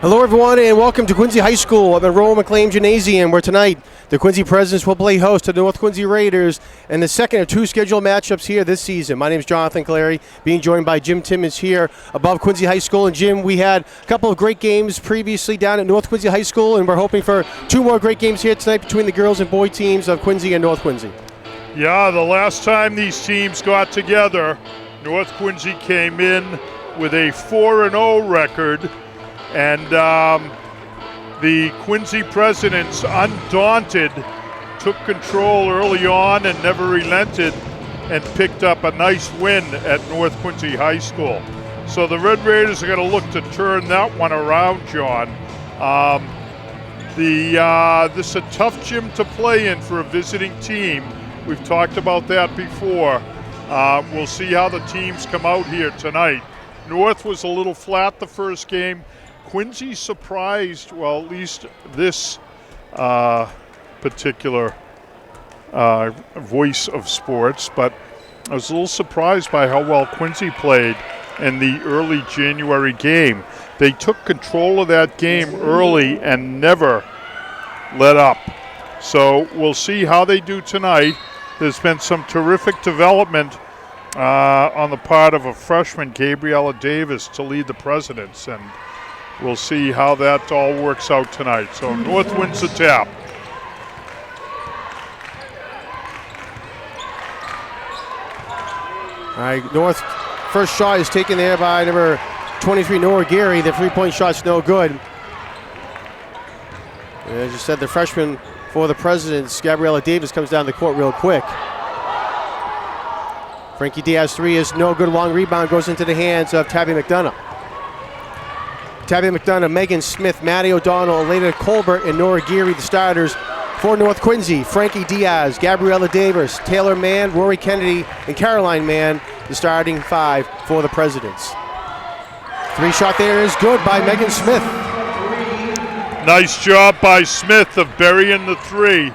Hello everyone and welcome to Quincy High School at the Royal McLean Gymnasium, where tonight the Quincy Presidents will play host to the North Quincy Raiders in the second of two scheduled matchups here this season. My name is Jonathan Clary, being joined by Jim Timmons here above Quincy High School. And Jim, we had a couple of great games previously down at North Quincy High School, and we're hoping for two more great games here tonight between the girls and boy teams of Quincy and North Quincy. Yeah, the last time these teams got together, North Quincy came in with a 4-0 record. And the Quincy Presidents, undaunted, took control early on and never relented and picked up a nice win at North Quincy High School. So the Red Raiders are going to look to turn that one around, John. This is a tough gym to play in for a visiting team. We've talked about that before. We'll see how the teams come out here tonight. North was a little flat the first game. Quincy surprised, well, at least this particular voice of sports, but I was a little surprised by how well Quincy played in the early January game. They took control of that game early and never let up. So we'll see how they do tonight. There's been some terrific development on the part of a freshman, Gabriella Davis, to lead the Presidents, and we'll see how that all works out tonight. So North wins the tap. All right, North first shot is taken there by number 23, Nora Gary. The three-point shot's no good. And as you said, the freshman for the Presidents, Gabriella Davis, comes down the court real quick. Frankie Diaz three is no good. Long rebound goes into the hands of Tabby McDonough. Tabby McDonough, Megan Smith, Maddie O'Donnell, Elena Colbert, and Nora Geary, the starters for North Quincy. Frankie Diaz, Gabriella Davis, Taylor Mann, Rory Kennedy, and Caroline Mann, the starting five for the Presidents. Three shot there is good by Megan Smith. Nice job by Smith of burying the three.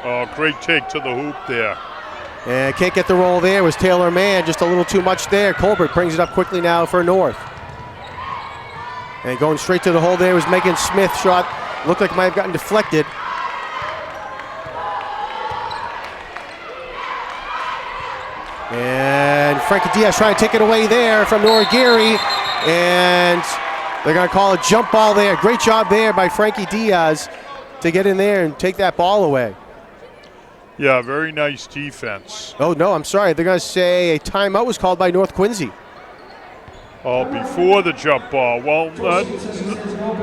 Oh, great take to the hoop there. And can't get the roll there. It was Taylor Mann, just a little too much there. Colbert brings it up quickly now for North. And going straight to the hole there was Megan Smith. Shot looked like it might have gotten deflected. And Frankie Diaz trying to take it away there from Nora Geary. And they're going to call a jump ball there. Great job there by Frankie Diaz to get in there and take that ball away. Yeah, very nice defense. Oh, no, I'm sorry. They're going to say a timeout was called by North Quincy. Oh, before the jump ball. Well,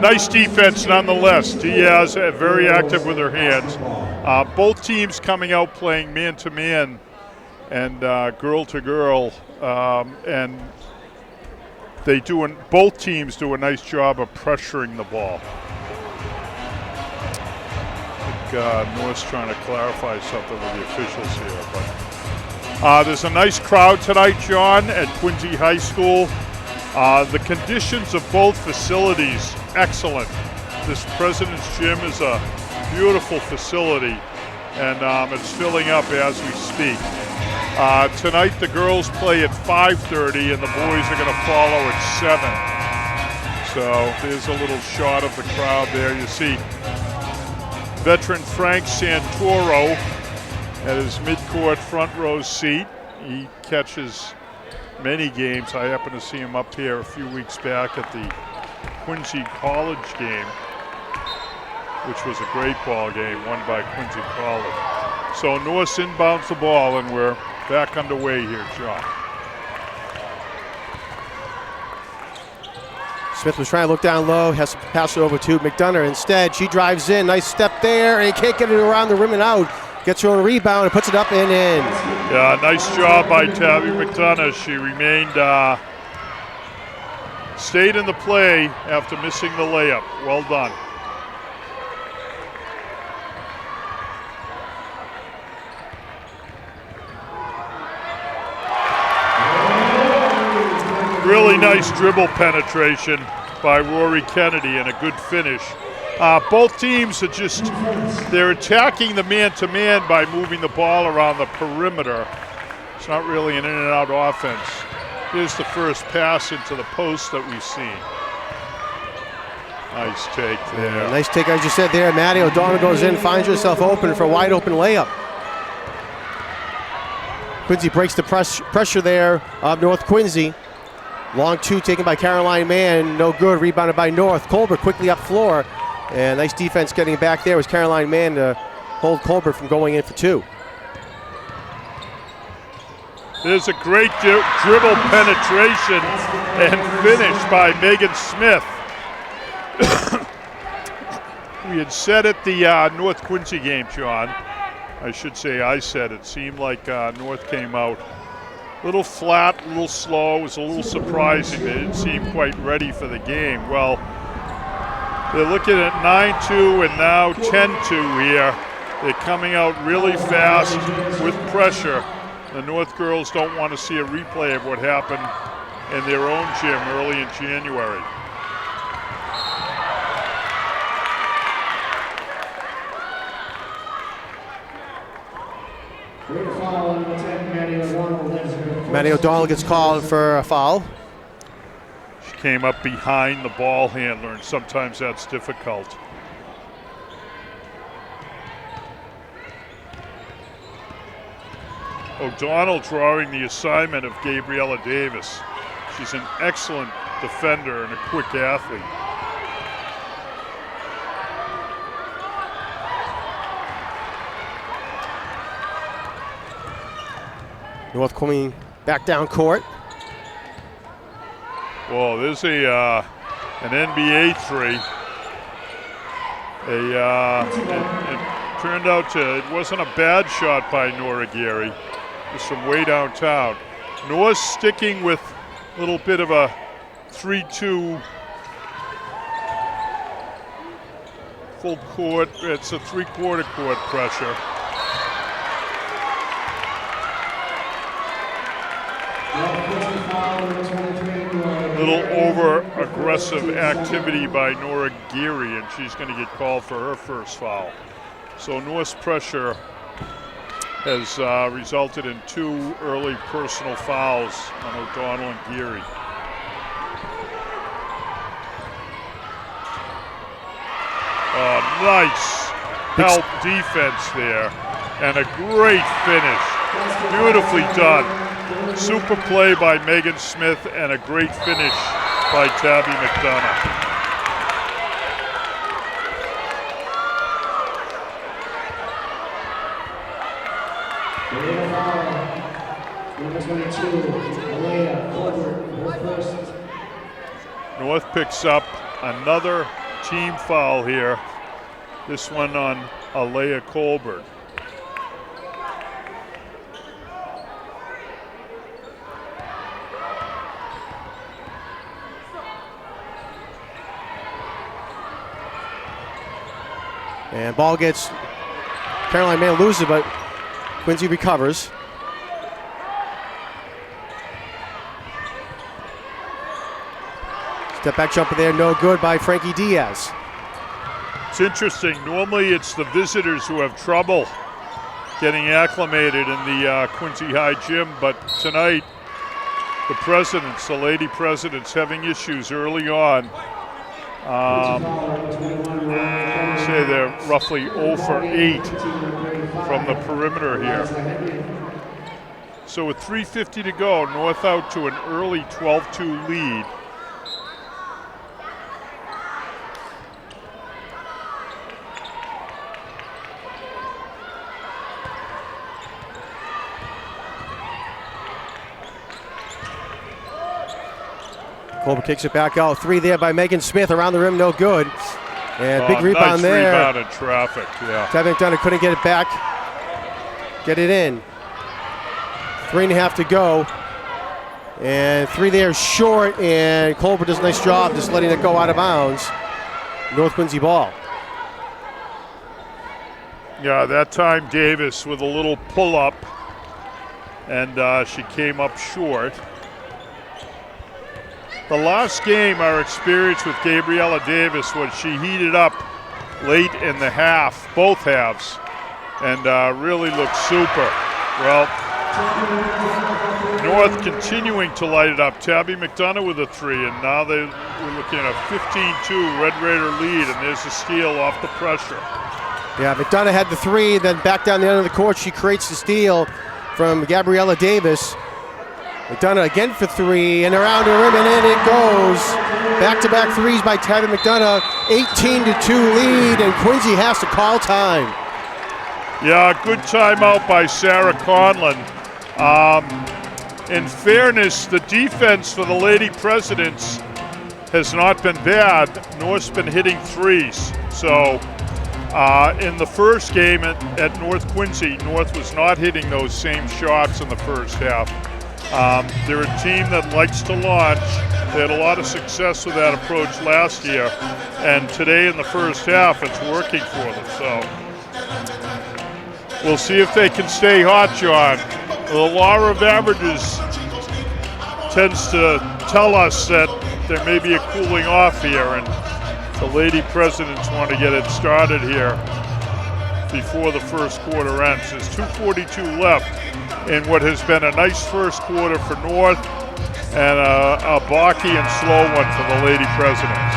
nice defense nonetheless. Diaz very active with her hands. Both teams coming out playing man-to-man and girl-to-girl. And both teams do a nice job of pressuring the ball. North's trying to clarify something with the officials here, but there's a nice crowd tonight, John, at Quincy High School. The conditions of both facilities, excellent. This President's Gym is a beautiful facility, and it's filling up as we speak. Tonight the girls play at 5:30, and the boys are going to follow at 7. So there's a little shot of the crowd there. You see veteran Frank Santoro at his midcourt front row seat. He catches many games. I happened to see him up here a few weeks back at the Quincy College game, which was a great ball game won by Quincy College. So North inbounds the ball, and we're back underway here, John. Smith was trying to look down low, has to pass it over to McDonough. Instead, she drives in. Nice step there, and he can't get it around the rim and out. Gets her own rebound and puts it up and in. Yeah, nice job by Tabby McDonough. She remained, stayed in the play after missing the layup. Well done. Really nice dribble penetration by Rory Kennedy and a good finish. Both teams are they're attacking the man-to-man by moving the ball around the perimeter. It's not really an in-and-out offense. Here's the first pass into the post that we've seen. Nice take there. Nice take, as you said there. Maddie O'Donnell goes in, finds herself open for a wide open layup. Quincy breaks the pressure there of North Quincy. Long two taken by Caroline Mann, no good, rebounded by North. Colbert quickly up floor, and nice defense getting back there was Caroline Mann to hold Colbert from going in for two. There's a great dribble penetration and finish by Megan Smith. We had said at the North Quincy game, John, I should say I said it seemed like North came out a little flat, a little slow. It was a little surprising. They didn't seem quite ready for the game. Well, they're looking at 9-2 and now 10-2 here. They're coming out really fast with pressure. The North girls don't want to see a replay of what happened in their own gym early in January. Maddie O'Donnell gets called for a foul. She came up behind the ball handler, and sometimes that's difficult. O'Donnell drawing the assignment of Gabriella Davis. She's an excellent defender and a quick athlete. North coming back down court. Well, there's an NBA three. It turned out it wasn't a bad shot by Nora Geary. It's from way downtown. North sticking with a little bit of a 3-2 full court. It's a three-quarter court pressure. Little over-aggressive activity by Nora Geary, and she's going to get called for her first foul. So North's pressure has resulted in two early personal fouls on O'Donnell and Geary. Nice help defense there, and a great finish. Beautifully done. Super play by Megan Smith and a great finish by Tabby McDonough. North picks up another team foul here. This one on Alea Colbert. And ball gets, Caroline Mann loses, but Quincy recovers. Step back jumper there, no good by Frankie Diaz. It's interesting, normally it's the visitors who have trouble getting acclimated in the Quincy High gym, but tonight the lady presidents having issues early on. Say they're roughly 0 for 8 from the perimeter here. So with 3:50 to go, North out to an early 12-2 lead. Colbert kicks it back out. Three there by Megan Smith around the rim, no good. And big rebound nice there. Rebound in traffic, yeah. Tabby McDonough couldn't get it back. Get it in. 3.5 to go. And three there short, and Colbert does a nice job just letting it go out of bounds. North Quincy ball. Yeah, that time Davis with a little pull-up, and she came up short. The last game, our experience with Gabriella Davis was she heated up late in the half, both halves, and really looked super. Well, North continuing to light it up. Tabby McDonough with a 3, and now we're looking at a 15-2 Red Raider lead, and there's a steal off the pressure. Yeah, McDonough had the 3, then back down the end of the court, she creates the steal from Gabriella Davis. McDonough again for 3, and around the rim, and in it goes. Back-to-back threes by Tabby McDonough. 18-2 lead, and Quincy has to call time. Yeah, good timeout by Sarah Conlon. In fairness, the defense for the Lady Presidents has not been bad. North's been hitting threes. So in the first game at North Quincy, North was not hitting those same shots in the first half. They're a team that likes to launch. They had a lot of success with that approach last year, and today in the first half it's working for them. So we'll see if they can stay hot, John. The law of averages tends to tell us that there may be a cooling off here, and the Lady Presidents want to get it started here before the first quarter ends. There's 2:42 left in what has been a nice first quarter for North and a balky and slow one for the Lady Presidents.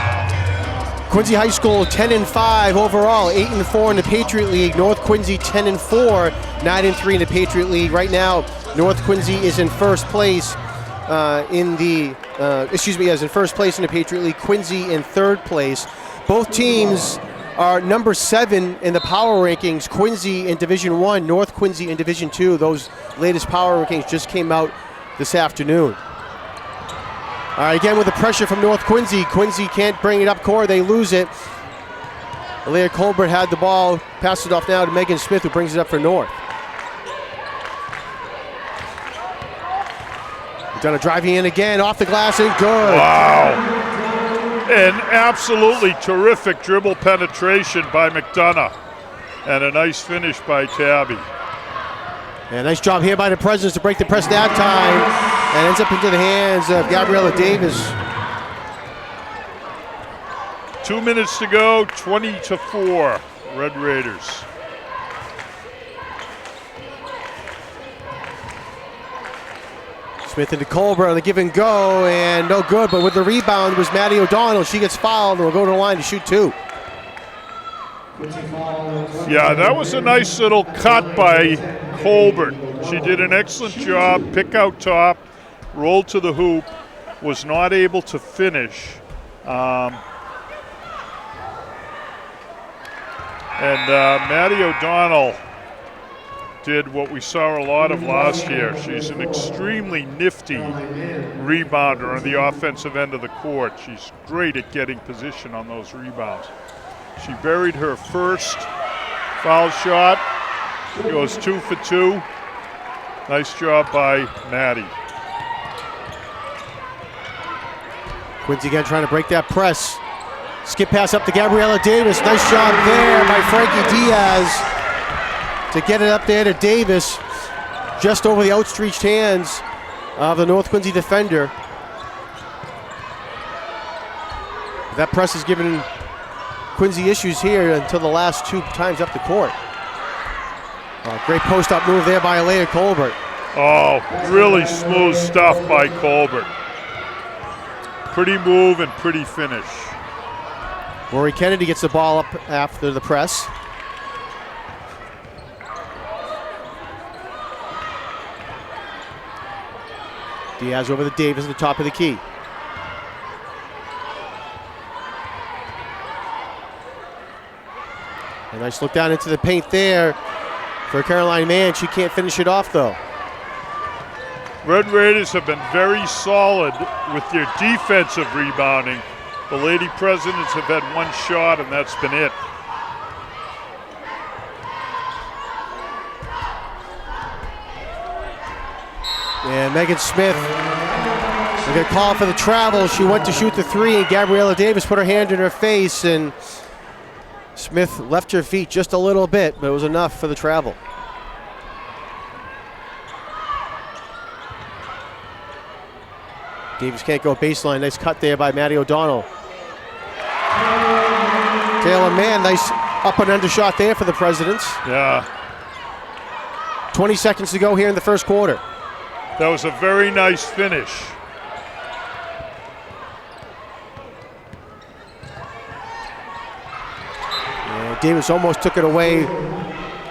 Quincy High School 10-5 overall, 8-4 in the Patriot League. North Quincy 10-4, 9-3 in the Patriot League. Right now, North Quincy is in first place is in first place in the Patriot League. Quincy in third place. Both teams are number 7 in the power rankings. Quincy in Division 1, North Quincy in Division 2. Those latest power rankings just came out this afternoon. All right, again with the pressure from North Quincy. Quincy can't bring it up court. They lose it. Alea Colbert had the ball. Passes it off now to Megan Smith, who brings it up for North. McDonough driving in again, off the glass and good. Wow. An absolutely terrific dribble penetration by McDonough. And a nice finish by Tabby. And nice job here by the Presidents to break the press that time. And ends up into the hands of Gabriella Davis. 2 minutes to go, 20-4, Red Raiders. Smith into Colbert on the give and go, and no good, but with the rebound was Maddie O'Donnell. She gets fouled and will go to the line to shoot 2. Yeah, that was a nice little cut by Colbert. She did an excellent job, pick out top, rolled to the hoop, was not able to finish. Maddie O'Donnell did what we saw a lot of last year. She's an extremely nifty rebounder on the offensive end of the court. She's great at getting position on those rebounds. She buried her first foul shot. Goes 2 for 2. Nice job by Maddie. Quincy again trying to break that press. Skip pass up to Gabriella Davis. Nice job there by Frankie Diaz to get it up there to Davis, just over the outstretched hands of the North Quincy defender. That press has given Quincy issues here until the last 2 times up the court. Great post-up move there by Alea Colbert. Oh, really smooth stuff by Colbert. Pretty move and pretty finish. Rory Kennedy gets the ball up after the press. Diaz over to Davis at the top of the key. A nice look down into the paint there for Caroline Mann. She can't finish it off though. Red Raiders have been very solid with their defensive rebounding. The Lady Presidents have had 1 shot, and that's been it. And Megan Smith, they got called for the travel. She went to shoot the 3, and Gabriella Davis put her hand in her face, and Smith left her feet just a little bit, but it was enough for the travel. Davis can't go baseline. Nice cut there by Maddie O'Donnell. Taylor Mann, nice up and under shot there for the Presidents. Yeah. 20 seconds to go here in the first quarter. That was a very nice finish. And Davis almost took it away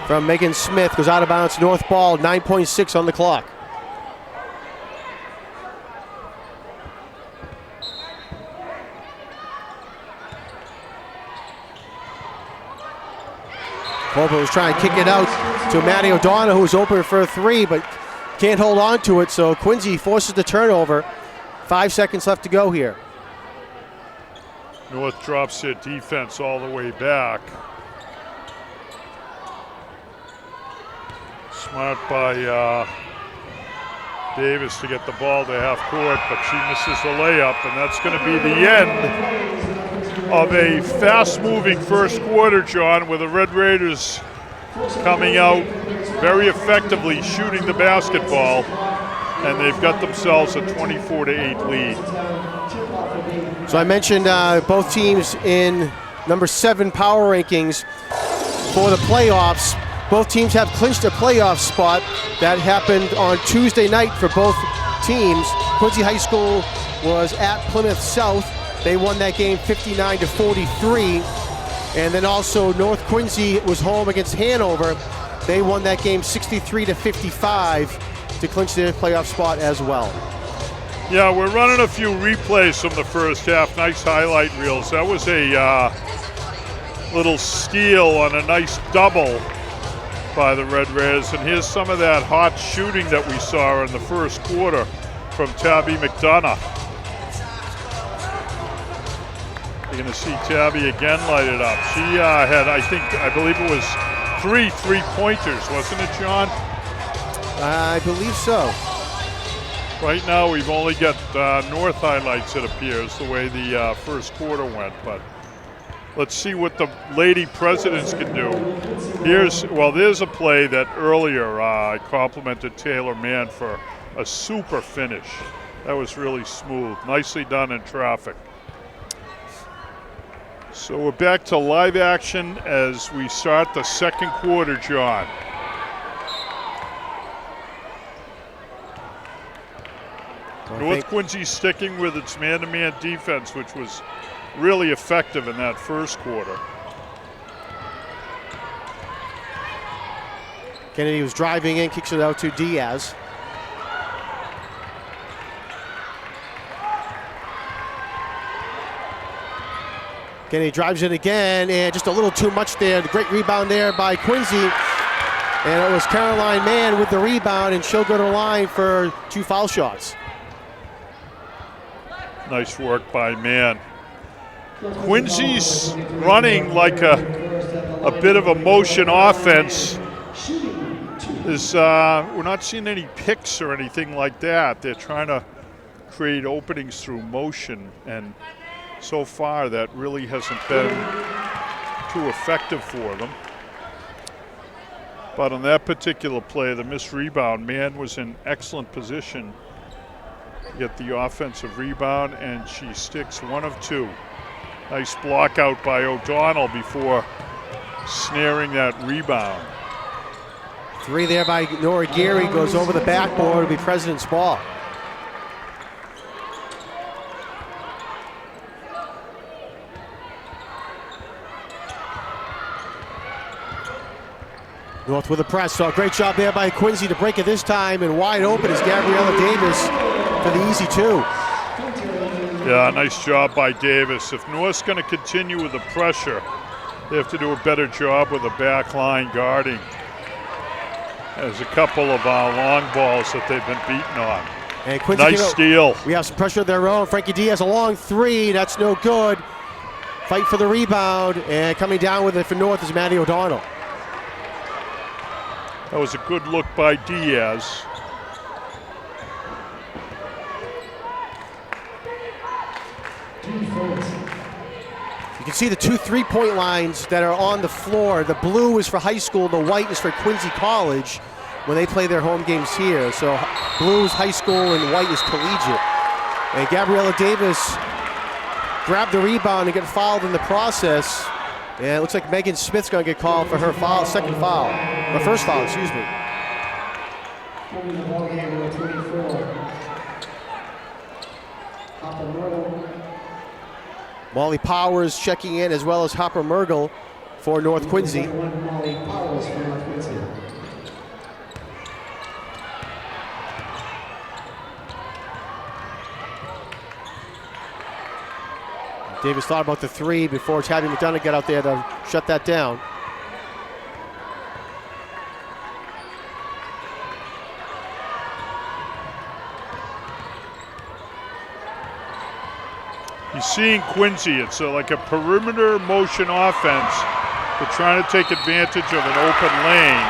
from Megan Smith. Goes out of bounds, North ball, 9.6 on the clock. Colbert was trying to kick it out to Maddie O'Donnell, who's open for a three, but can't hold on to it, so Quincy forces the turnover. 5 seconds left to go here. North drops their defense all the way back. Smart by Davis to get the ball to half court, but she misses the layup, and that's going to be the end of a fast-moving first quarter, John, with the Red Raiders coming out very effectively shooting the basketball, and they've got themselves a 24-8 lead. So I mentioned both teams in number 7 power rankings for the playoffs. Both teams have clinched a playoff spot. That happened on Tuesday night for both teams. Quincy High School was at Plymouth South. They won that game 59-43. And then also North Quincy was home against Hanover. They won that game 63-55 to clinch their playoff spot as well. Yeah, we're running a few replays from the first half. Nice highlight reels. That was a little steal on a nice double by the Red Raiders. And here's some of that hot shooting that we saw in the first quarter from Tabby McDonough. You're going to see Tabby again light it up. She had, I believe it was 3 3-pointers, wasn't it, John? I believe so. Right now we've only got North highlights, it appears, the way the first quarter went. But let's see what the Lady Presidents can do. There's a play that earlier I complimented Taylor Mann for a super finish. That was really smooth. Nicely done in traffic. So we're back to live action as we start the second quarter, John. North Quincy sticking with its man-to-man defense, which was really effective in that first quarter. Kennedy was driving in, kicks it out to Diaz. Kennedy drives it again, and just a little too much there. The great rebound there by Quincy. And it was Caroline Mann with the rebound, and she'll go to the line for 2 foul shots. Nice work by Mann. Quincy's running like a bit of a motion offense. We're not seeing any picks or anything like that. They're trying to create openings through motion, and so far that really hasn't been too effective for them. But on that particular play, the missed rebound, Mann was in excellent position to get the offensive rebound, and she sticks 1 of 2. Nice block out by O'Donnell before snaring that rebound. 3 there by Nora Geary, goes over the backboard. It'll be President's ball. North with a press, so a great job there by Quincy to break it this time, and wide open is Gabriella Davis for the easy 2. Yeah, nice job by Davis. If North's going to continue with the pressure, they have to do a better job with the back line guarding. There's a couple of long balls that they've been beaten on. And Quincy, nice steal. We have some pressure of their own. Frankie Diaz, a long 3, that's no good. Fight for the rebound, and coming down with it for North is Maddie O'Donnell. That was a good look by Diaz. You can see the 2 3-point lines that are on the floor. The blue is for high school, the white is for Quincy College when they play their home games here. So blue is high school and white is collegiate. And Gabriella Davis grabbed the rebound and got fouled in the process. And it looks like Megan Smith's going to get called for her second foul. Her first foul, excuse me. Molly Powers checking in, as well as Hopper Mergel for North Quincy. Molly Powers for North Quincy. Davis thought about the three before Tabby McDonough got out there to shut that down. He's seeing Quincy. It's like a perimeter motion offense. They're trying to take advantage of an open lane.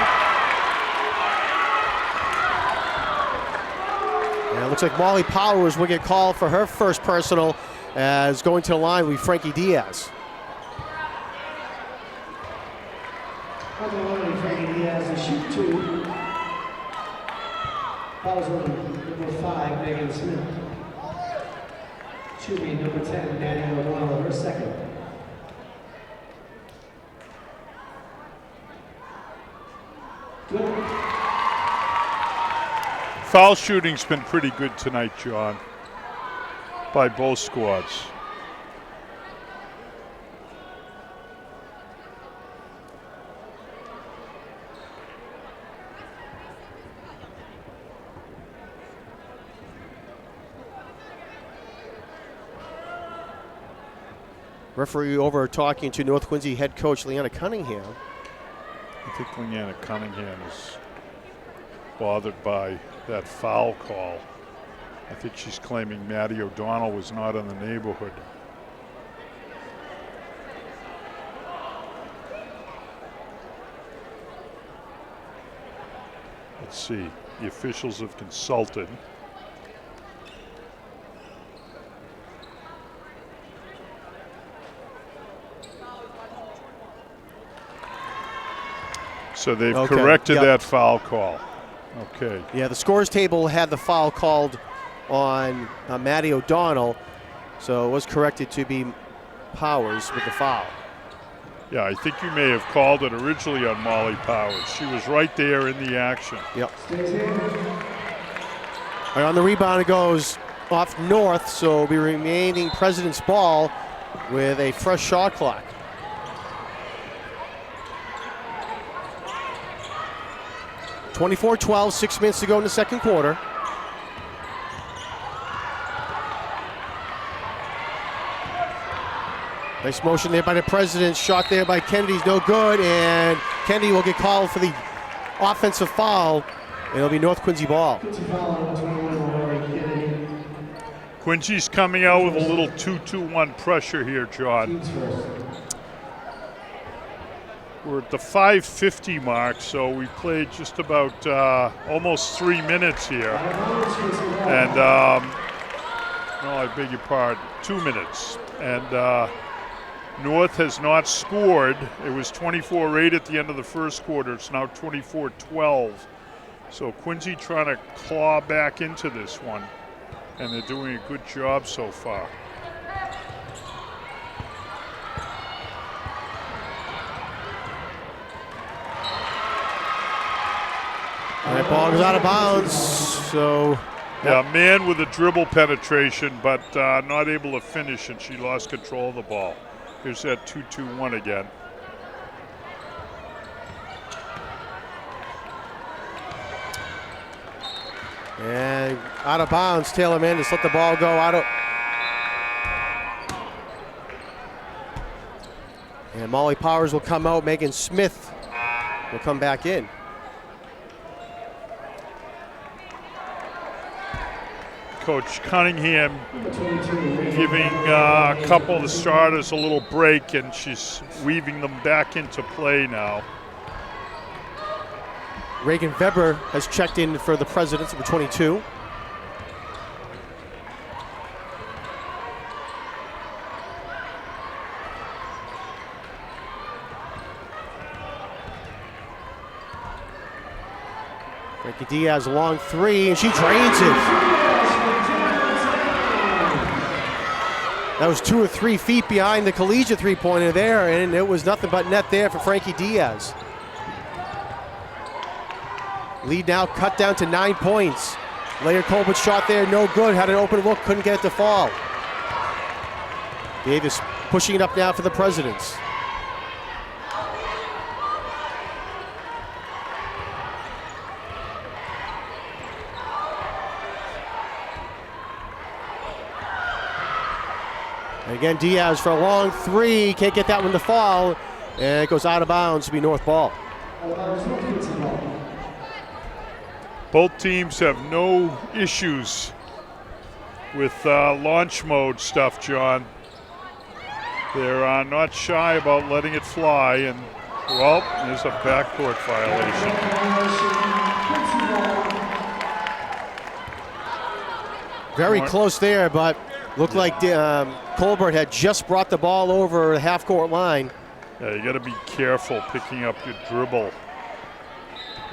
And it looks like Molly Powers will get called for her first personal, as going to the line with Frankie Diaz. On the line, Frankie Diaz is shoot 2. Fouls on number 5, Megan Smith. Shooting number 10, Maddie O'Donnell, her second. Good. Foul shooting's been pretty good tonight, John, by both squads. Referee over talking to North Quincy head coach Leanna Cunningham. I think Leanna Cunningham is bothered by that foul call. I think she's claiming Maddie O'Donnell was not in the neighborhood. Let's see. The officials have consulted. So they've corrected that foul call. Okay. Yeah, the scores table had the foul called on Maddie O'Donnell, so it was corrected to be Powers with the foul. Yeah, I think you may have called it originally on Molly Powers. She was right there in the action. Yep. All right, on the rebound it goes off North, so it'll be remaining President's ball with a fresh shot clock. (24-12), 6 minutes to go in the second quarter. Nice motion there by the President. Shot there by Kennedy's no good, and Kennedy will get called for the offensive foul. It'll be North Quincy ball. Quincy's coming out with a little 2-2-1 pressure here, John. We're at the 5:50 mark, so we played just about almost 3 minutes here. And, no, I beg your pardon, 2 minutes. And North has not scored. It was 24-8 at the end of the first quarter. It's now 24-12. So Quincy trying to claw back into this one, and they're doing a good job so far. And that ball goes out of bounds, so... Yeah, man with a dribble penetration, but not able to finish, and she lost control of the ball. Here's that 2-2-1 again. And out of bounds, Taylor Mandis let the ball go out of... And Molly Powers will come out. Megan Smith will come back in. Coach Cunningham giving a couple of the starters a little break, and she's weaving them back into play now. Reagan Weber has checked in for the Presidents, number 22. Frankie Diaz, a long three, and she drains it. That was 2 or 3 feet behind the collegiate three-pointer there, and it was nothing but net there for Frankie Diaz. Lead now cut down to 9 points. Laird Colbert's shot there, no good. Had an open look, couldn't get it to fall. Davis pushing it up now for the Presidents. And again, Diaz for a long three. Can't get that one to fall. And it goes out of bounds to be North ball. Both teams have no issues with launch mode stuff, John. They're not shy about letting it fly, and, well, there's a backcourt violation. Very close there, but looked like Colbert had just brought the ball over the half-court line. Yeah, you got to be careful picking up your dribble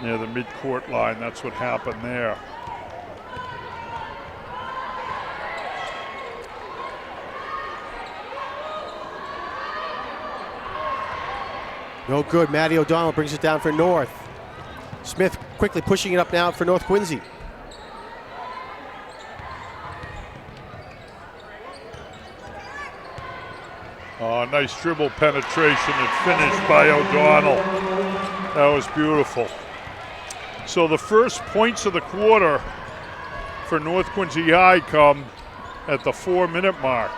near the mid-court line. That's what happened there. No good. Matty O'Donnell brings it down for North. Smith quickly pushing it up now for North Quincy. Oh, nice dribble penetration and finish by O'Donnell. That was beautiful. So the first points of the quarter for North Quincy High come at the 4-minute mark.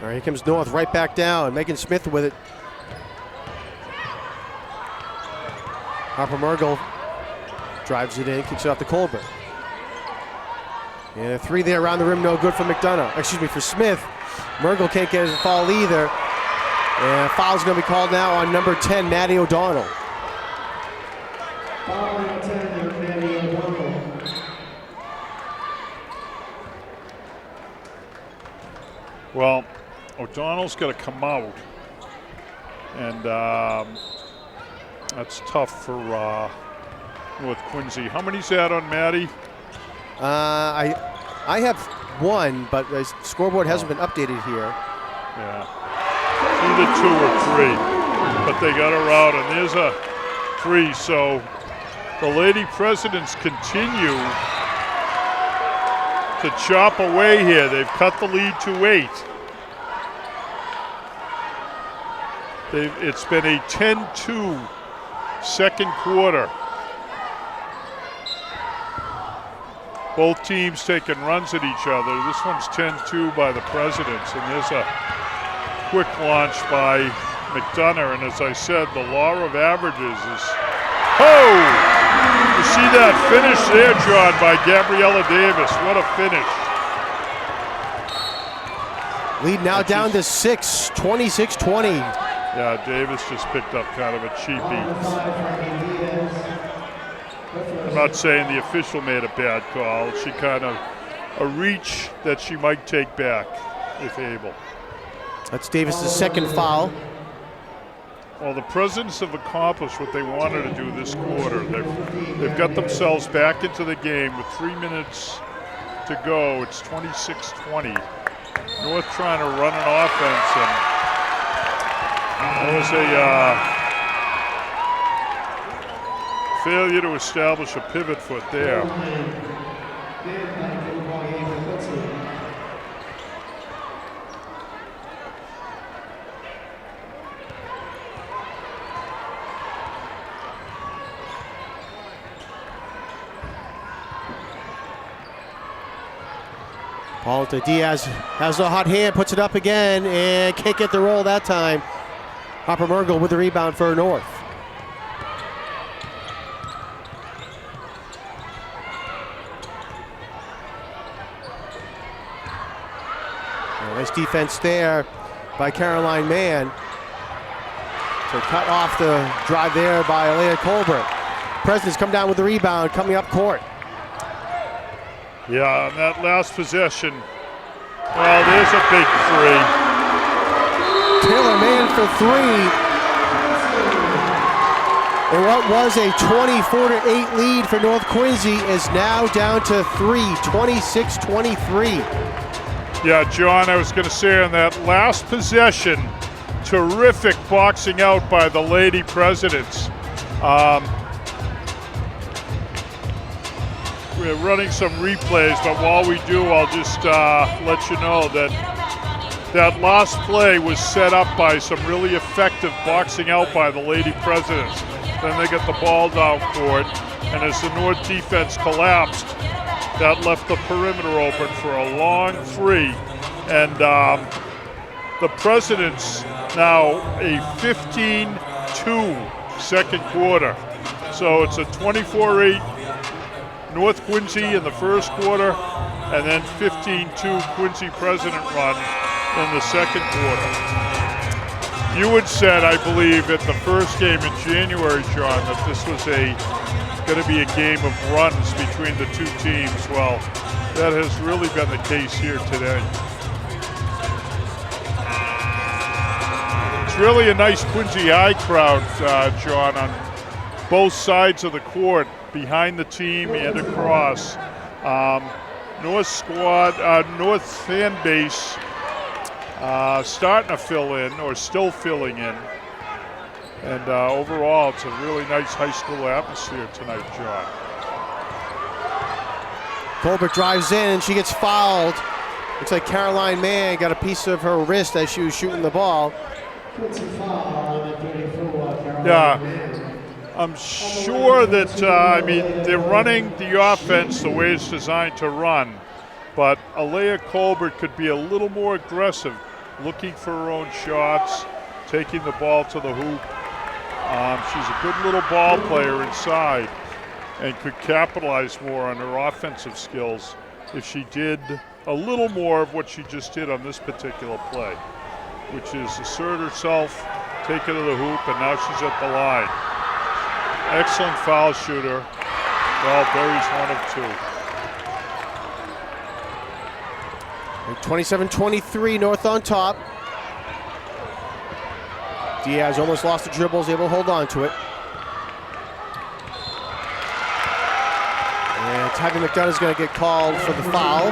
All right, here comes North right back down. Megan Smith with it. Harper Mergel drives it in, kicks it off to Colbert. And a three there around the rim, no good for McDonough. Excuse me, for Smith. Mergel can't get his foul either. And foul's going to be called now on number 10, Matty O'Donnell. Foul number 10, Matty O'Donnell. Well, O'Donnell's got to come out, and that's tough for North Quincy. How many's that on Matty? I have one, but the scoreboard hasn't been updated here. Yeah, either 2 or 3, but they got her out, and there's a 3. So the Lady Presidents continue to chop away here. They've cut the lead to 8. It's been a 10-2 second quarter. Both teams taking runs at each other. This one's 10-2 by the Presidents, and there's a quick launch by McDonough. And as I said, the law of averages is, oh! You see that finish there, John, by Gabriella Davis. What a finish. Lead now down to 6, 26-20. Yeah, Davis just picked up kind of a cheapie. I'm not saying the official made a bad call. She kind of a reach that she might take back if able. That's Davis' second foul. Well, the Presidents have accomplished what they wanted to do this quarter. They've got themselves back into the game with 3 minutes to go. It's 26-20. North trying to run an offense, and that was a failure to establish a pivot foot there. Ball to Diaz, has a hot hand, puts it up again, and can't get the roll that time. Harper Mergel with the rebound for North. Nice defense there by Caroline Mann. So cut off the drive there by Alea Colbert. Presidents come down with the rebound, coming up court. Yeah, on that last possession, well, there's a big 3. Taylor Mann for 3. And what was a 24-8 lead for North Quincy is now down to 3, 26-23. Yeah, John, I was going to say on that last possession, terrific boxing out by the Lady we're running some replays, but while we do, I'll just let you know that that last play was set up by some really effective boxing out by the Lady Presidents. Then they got the ball down court, and as the North defense collapsed, that left the perimeter open for a long three. And the Presidents now a 15-2 second quarter. So it's a 24-8 North Quincy in the first quarter, and then 15-2 Quincy President run in the second quarter. You had said, I believe, at the first game in January, John, that this was going to be a game of runs between the two teams. Well, that has really been the case here today. It's really a nice Quincy High crowd, John, on both sides of the court, behind the team and across. North fan base starting to fill in, or still filling in. And overall, it's a really nice high school atmosphere tonight, John. Colbert drives in and she gets fouled. Looks like Caroline Mann got a piece of her wrist as she was shooting the ball. Yeah, I'm sure that, they're running the offense the way it's designed to run, but Alea Colbert could be a little more aggressive, looking for her own shots, taking the ball to the hoop. She's a good little ball player inside and could capitalize more on her offensive skills if she did a little more of what she just did on this particular play, which is assert herself, take it to the hoop, and now she's at the line. Excellent foul shooter. Well, Berry's 1 of 2. 27-23, North on top. Diaz almost lost the dribble, is able to hold on to it. And Tabby McDonough's going to get called for the foul.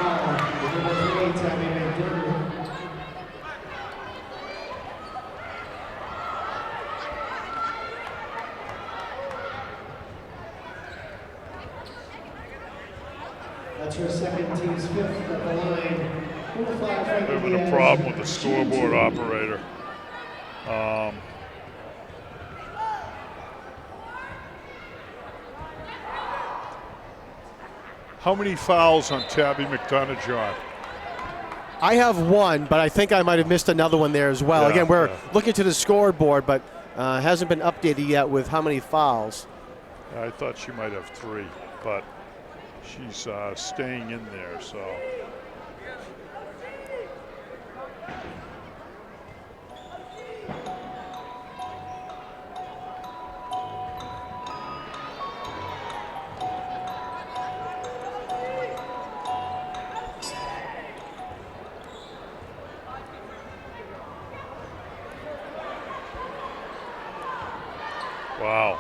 That's her second, team's fifth at the line. Having a problem with the scoreboard operator. How many fouls on Tabby McDonough, John? I have one, but I think I might have missed another one there as well. Yeah, Again, we're looking to the scoreboard, but hasn't been updated yet with how many fouls. I thought she might have 3, but she's staying in there, so. Wow.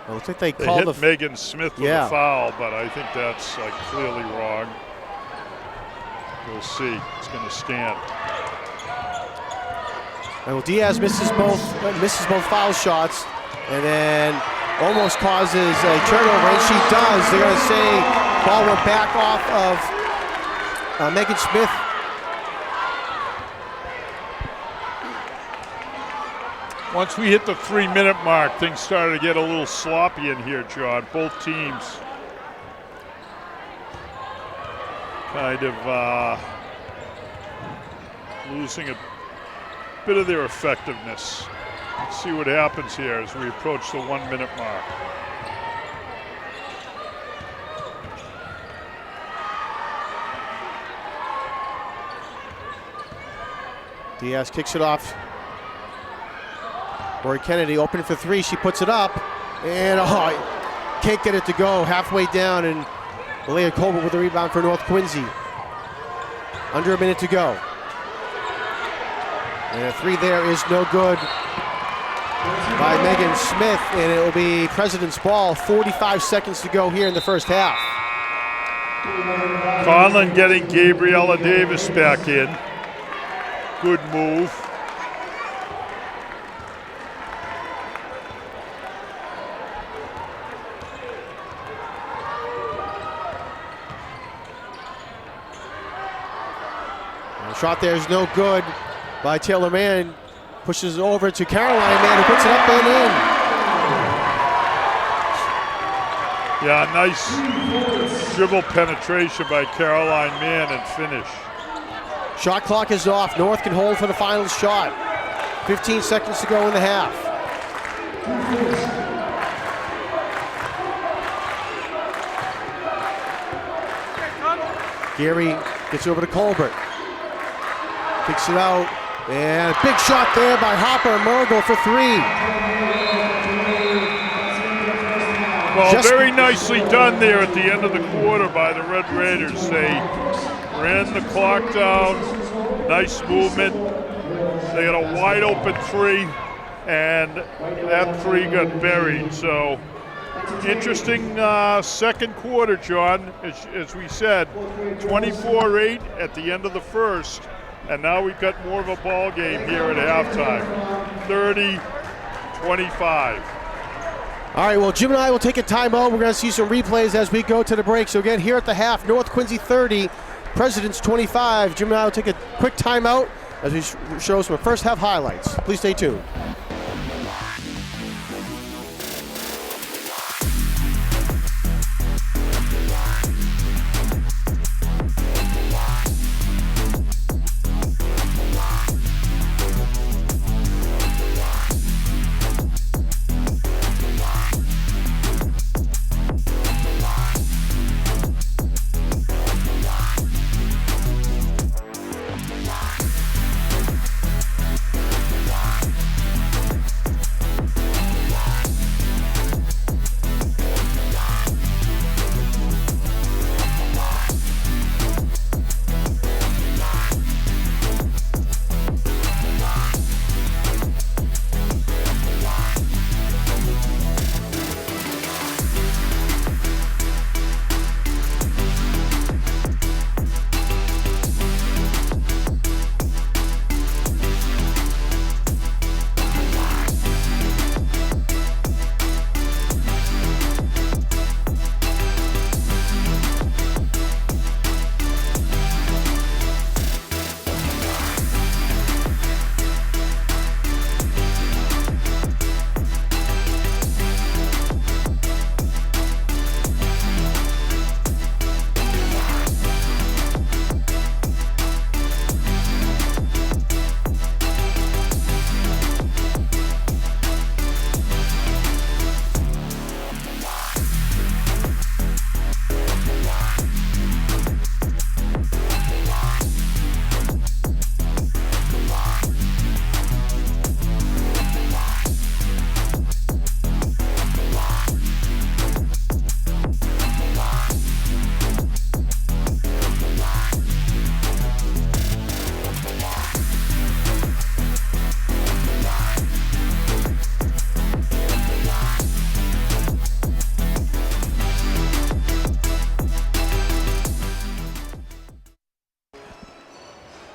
It looks like they They called hit Megan Smith with Yeah. a foul, but I think that's clearly wrong. We'll see. It's going to stand. Well, Diaz misses both foul shots, and then almost causes a turnover, and she does. They're going to say ball went back off of Megan Smith. Once we hit the 3-minute mark, things started to get a little sloppy in here, John. Both teams kind of losing a bit of their effectiveness. Let's see what happens here as we approach the 1-minute mark. Diaz kicks it off. Rory Kennedy open for 3. She puts it up, and can't get it to go. Halfway down, and Alea Colbert with the rebound for North Quincy. Under a minute to go. And a 3 there is no good by Megan Smith, and it will be President's ball. 45 seconds to go here in the first half. Conlon getting Gabriella Davis back in. Good move. Shot there is no good by Taylor Mann. Pushes it over to Caroline Mann, who puts it up and in. Yeah, nice dribble penetration by Caroline Mann and finish. Shot clock is off. North can hold for the final shot. 15 seconds to go in the half. Geary gets over to Colbert. Kicks it out. And a big shot there by Hopper Mergel for three. Well, very nicely done there at the end of the quarter by the Red Raiders. They ran the clock down. Nice movement. They had a wide open three, and that three got buried. So interesting second quarter, John. As we said, 24-8 at the end of the first, and now we've got more of a ball game here at halftime. 30-25. All right, well, Jim and I will take a timeout. We're going to see some replays as we go to the break. So again, here at the half, North Quincy 30, Presidents 25. Jim and I will take a quick timeout as we show some first half highlights. Please stay tuned.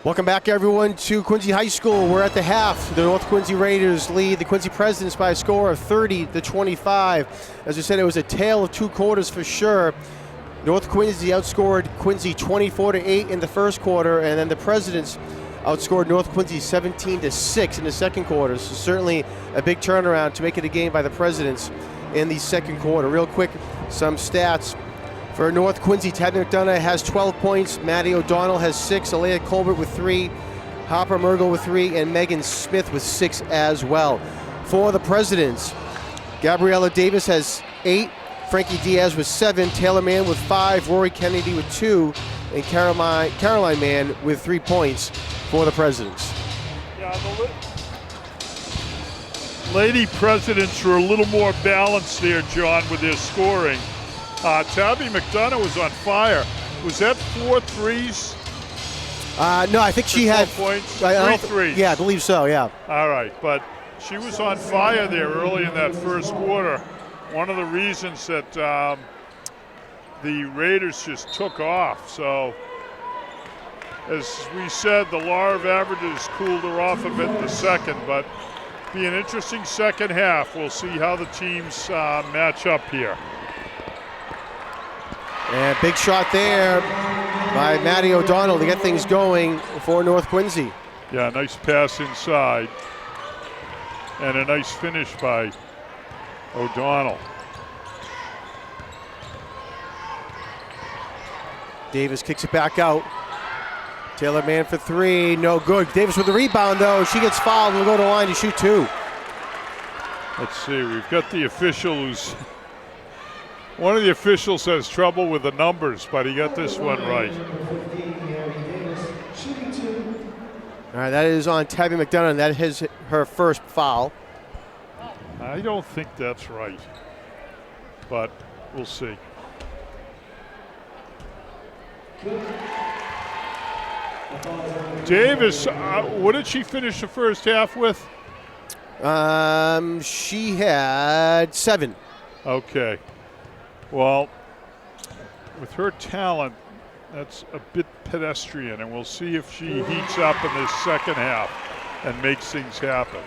Welcome back, everyone, to Quincy High School. We're at the half. The North Quincy Raiders lead the Quincy Presidents by a score of 30-25. As I said, it was a tale of two quarters for sure. North Quincy outscored Quincy 24-8 in the first quarter, and then the Presidents outscored North Quincy 17-6 in the second quarter. So certainly a big turnaround to make it a game by the Presidents in the second quarter. Real quick, some stats. For North Quincy, Tabby McDonough has 12 points, Maddie O'Donnell has 6, Alea Colbert with 3, Hopper Mergel with 3, and Megan Smith with 6 as well. For the Presidents, Gabriella Davis has 8, Frankie Diaz with 7, Taylor Mann with 5, Rory Kennedy with 2, and Caroline Mann with 3 points for the Presidents. Yeah, the Lady Presidents were a little more balanced there, John, with their scoring. Tabby McDonough was on fire. Was that 4 threes? No, I think she had points. 3 threes. Yeah, I believe so. Yeah. All right, but she was on fire there early in that first quarter. One of the reasons that the Raiders just took off. So, as we said, the law of averages cooled her off a bit in the second, but be an interesting second half. We'll see how the teams match up here. And big shot there by Maddie O'Donnell to get things going for North Quincy. Yeah, nice pass inside. And a nice finish by O'Donnell. Davis kicks it back out. Taylor man for three, no good. Davis with the rebound though. She gets fouled and will go to the line to shoot two. Let's see, we've got the official who's, one of the officials has trouble with the numbers, but he got this one right. All right, that is on Tabby McDonough, and that is her first foul. I don't think that's right, but we'll see. Davis, what did she finish the first half with? She had 7. Okay. Well, with her talent, that's a bit pedestrian, and we'll see if she heats up in this second half and makes things happen.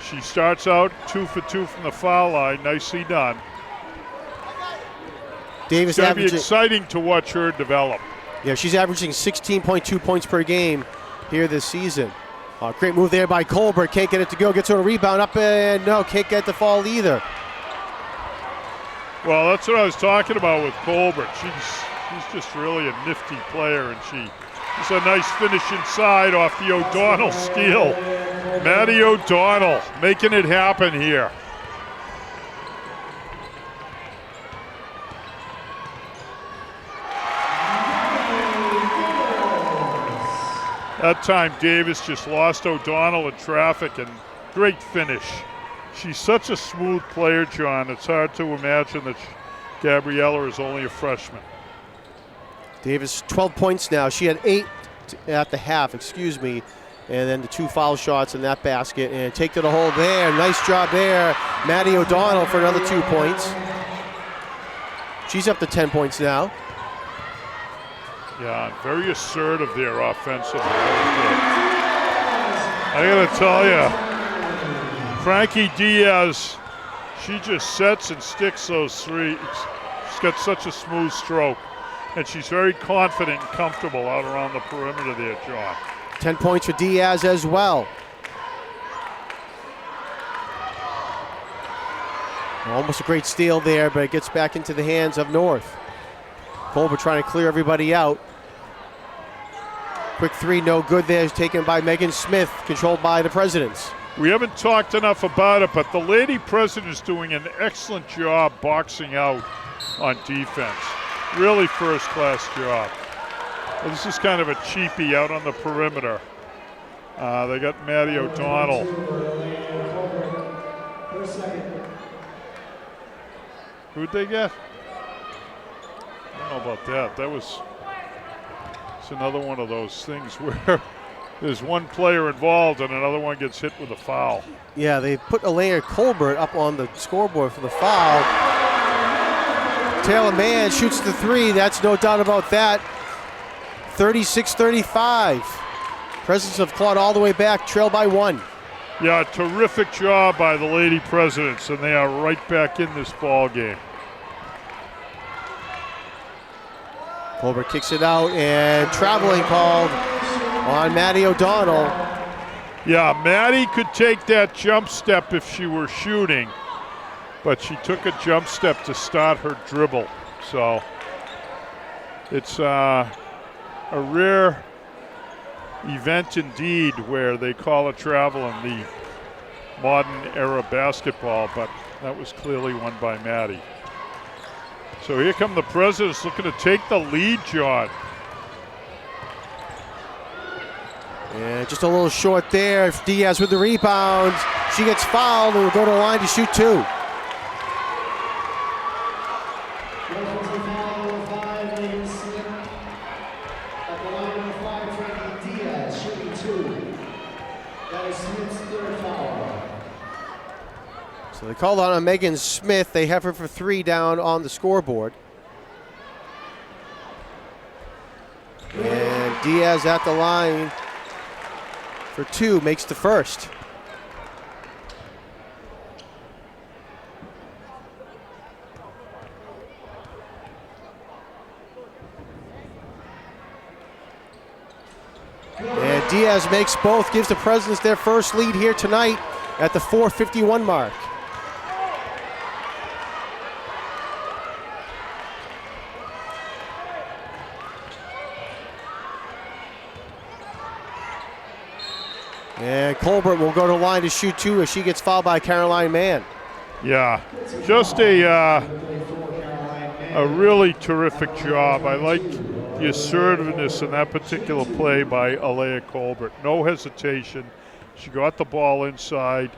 She starts out 2 for 2 from the foul line. Nicely done. Davis It's going to be averaging, exciting to watch her develop. yeah, she's averaging 16.2 points per game here this season. Great move there by Colbert. Can't get it to go. Gets her a rebound up and no, can't get the fall either. Well, that's what I was talking about with Colbert. She's just really a nifty player, and she's a nice finish inside off the O'Donnell steal. Maddie O'Donnell making it happen here. That time Davis just lost O'Donnell in traffic, and great finish. She's such a smooth player, John. It's hard to imagine that Gabriella is only a freshman. Davis 12 points now. She had 8 at the half, excuse me. And then the 2 foul shots in that basket and take to the hole there. Nice job there. Maddie O'Donnell for another 2 points. She's up to 10 points now. Yeah, very assertive there offensively. I gotta tell you, Frankie Diaz, she just sets and sticks those threes. She's got such a smooth stroke, and she's very confident and comfortable out around the perimeter there, John. 10 points for Diaz as well. Almost a great steal there, but it gets back into the hands of North. Colbert trying to clear everybody out. Quick three, no good there, is taken by Megan Smith, controlled by the Presidents. We haven't talked enough about it, but the Lady President is doing an excellent job boxing out on defense. Really first-class job. Well, this is kind of a cheapie out on the perimeter. They got Maddie O'Donnell. Who'd they get? I don't know about that. That was it's another one of those things where there's one player involved and another one gets hit with a foul. Yeah, they put Elena Colbert up on the scoreboard for the foul. Taylor Mann shoots the three. That's no doubt about that. 36-35. Presidents have clawed all the way back, trail by 1. Yeah, terrific job by the Lady Presidents, and they are right back in this ball game. Colbert kicks it out, and traveling called on Maddie O'Donnell. Yeah, Maddie could take that jump step if she were shooting, but she took a jump step to start her dribble. So it's a rare event indeed where they call a travel in the modern era basketball, but that was clearly won by Maddie. So here come the Presidents looking to take the lead, John. And just a little short there. Diaz with the rebound. She gets fouled and will go to the line to shoot 2. So they called on Megan Smith. They have her for 3 down on the scoreboard. And Diaz at the line for 2, makes the first. Diaz makes both, gives the Presidents their first lead here tonight at the 4:51 mark. And Colbert will go to the line to shoot two as she gets fouled by Caroline Mann. Yeah, just a really terrific job. I like the assertiveness in that particular play by Alea Colbert. No hesitation. She got the ball inside,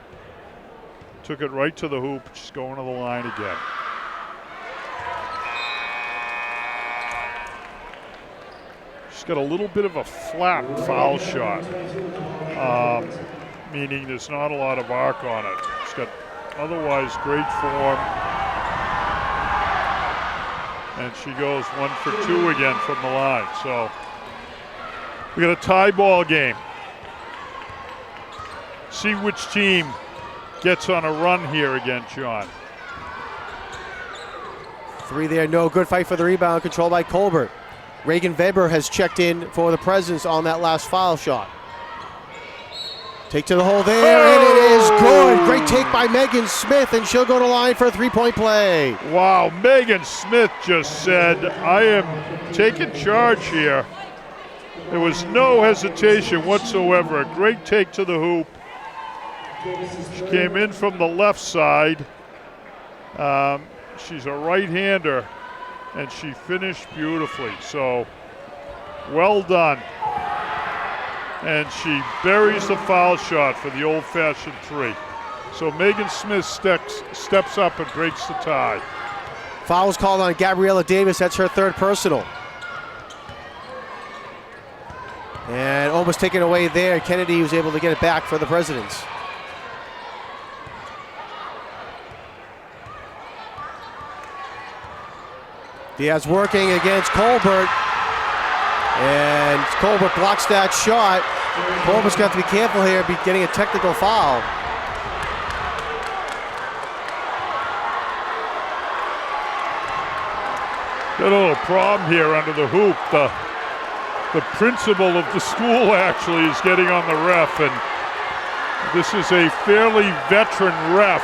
took it right to the hoop. She's going to the line again. She's got a little bit of a flat foul shot, meaning there's not a lot of arc on it. She's got otherwise great form. And she goes 1 for 2 again from the line. So we got a tie ball game. See which team gets on a run here again, John. Three there, no good. Fight for the rebound, controlled by Colbert. Reagan Weber has checked in for the Presidents on that last foul shot. Take to the hole there, and it is good. Great take by Megan Smith, and she'll go to line for a three-point play. Wow, Megan Smith just said, I am taking charge here. There was no hesitation whatsoever. A great take to the hoop. She came in from the left side. She's a right-hander, and she finished beautifully. So, well done. And she buries the foul shot for the old-fashioned three. So Megan Smith steps up and breaks the tie. Foul is called on Gabriella Davis. That's her third personal. And almost taken away there. Kennedy was able to get it back for the Presidents. Diaz working against Colbert. And Colbert blocks that shot. Colbert's got to be careful here, be getting a technical foul. Got a little problem here under the hoop. The principal of the school actually is getting on the ref, and this is a fairly veteran ref.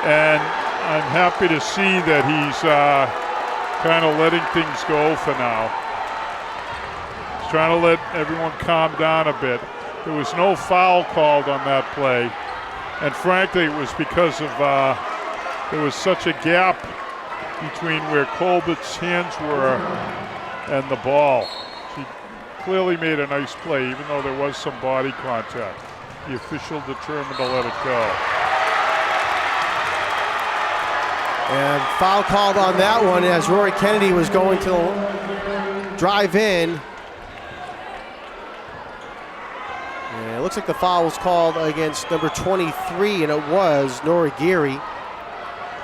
And I'm happy to see that he's kind of letting things go for now. Trying to let everyone calm down a bit. There was no foul called on that play, and frankly it was because of there was such a gap between where Colbert's hands were and the ball. She clearly made a nice play, even though there was some body contact. The official determined to let it go. And foul called on that one as Rory Kennedy was going to drive in. And it looks like the foul was called against number 23, and it was Nora Geary.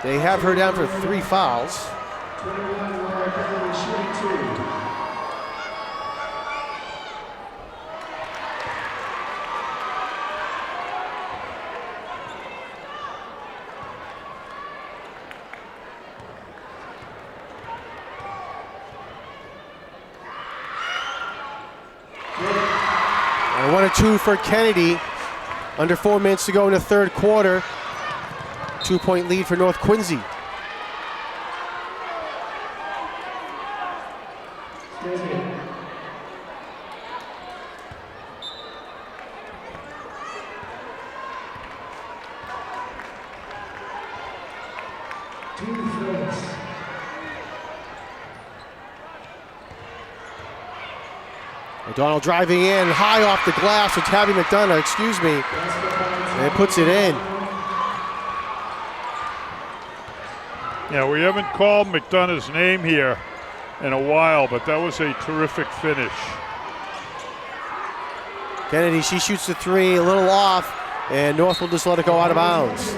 They have her down for 3 fouls. And 1 or 2 for Kennedy. Under 4 minutes to go in the third quarter. 2-point lead for North Quincy. O'Donnell driving in high off the glass with Tabby McDonough, and puts it in. Yeah, we haven't called McDonough's name here in a while, but that was a terrific finish. Kennedy, she shoots the 3, a little off, and North will just let it go out of bounds.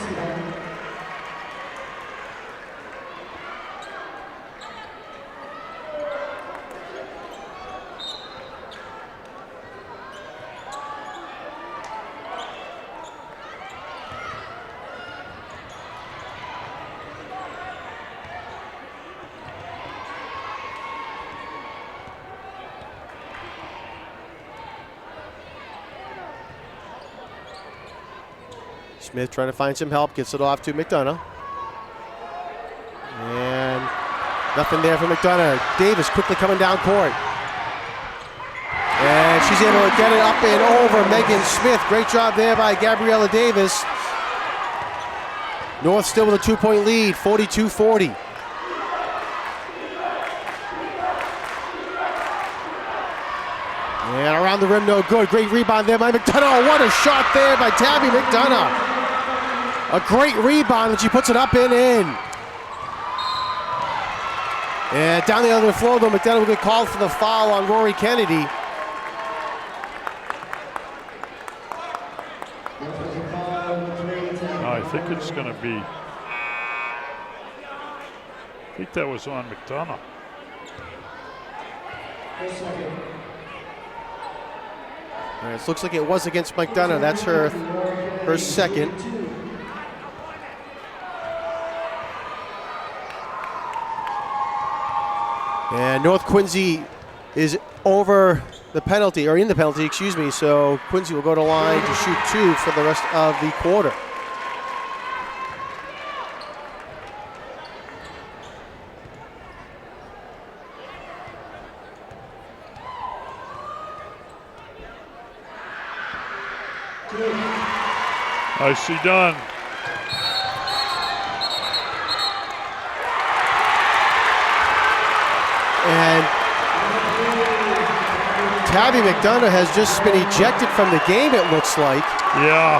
Smith trying to find some help, gets it off to McDonough. And nothing there for McDonough. Davis quickly coming down court. And she's able to get it up and over Megan Smith. Great job there by Gabriella Davis. North still with a 2-point lead, 42-40. And around the rim, no good. Great rebound there by McDonough. What a shot there by Tabby McDonough. A great rebound, and she puts it up and in. And down the other floor, though, McDonough will get called for the foul on Rory Kennedy. I think it's going to be, I think that was on McDonough. All right, it looks like it was against McDonough. That's her second. And North Quincy is over the penalty, or in the penalty, excuse me. So Quincy will go to line to shoot 2 for the rest of the quarter. Nicely done. And Tabby McDonough has just been ejected from the game, it looks like. Yeah.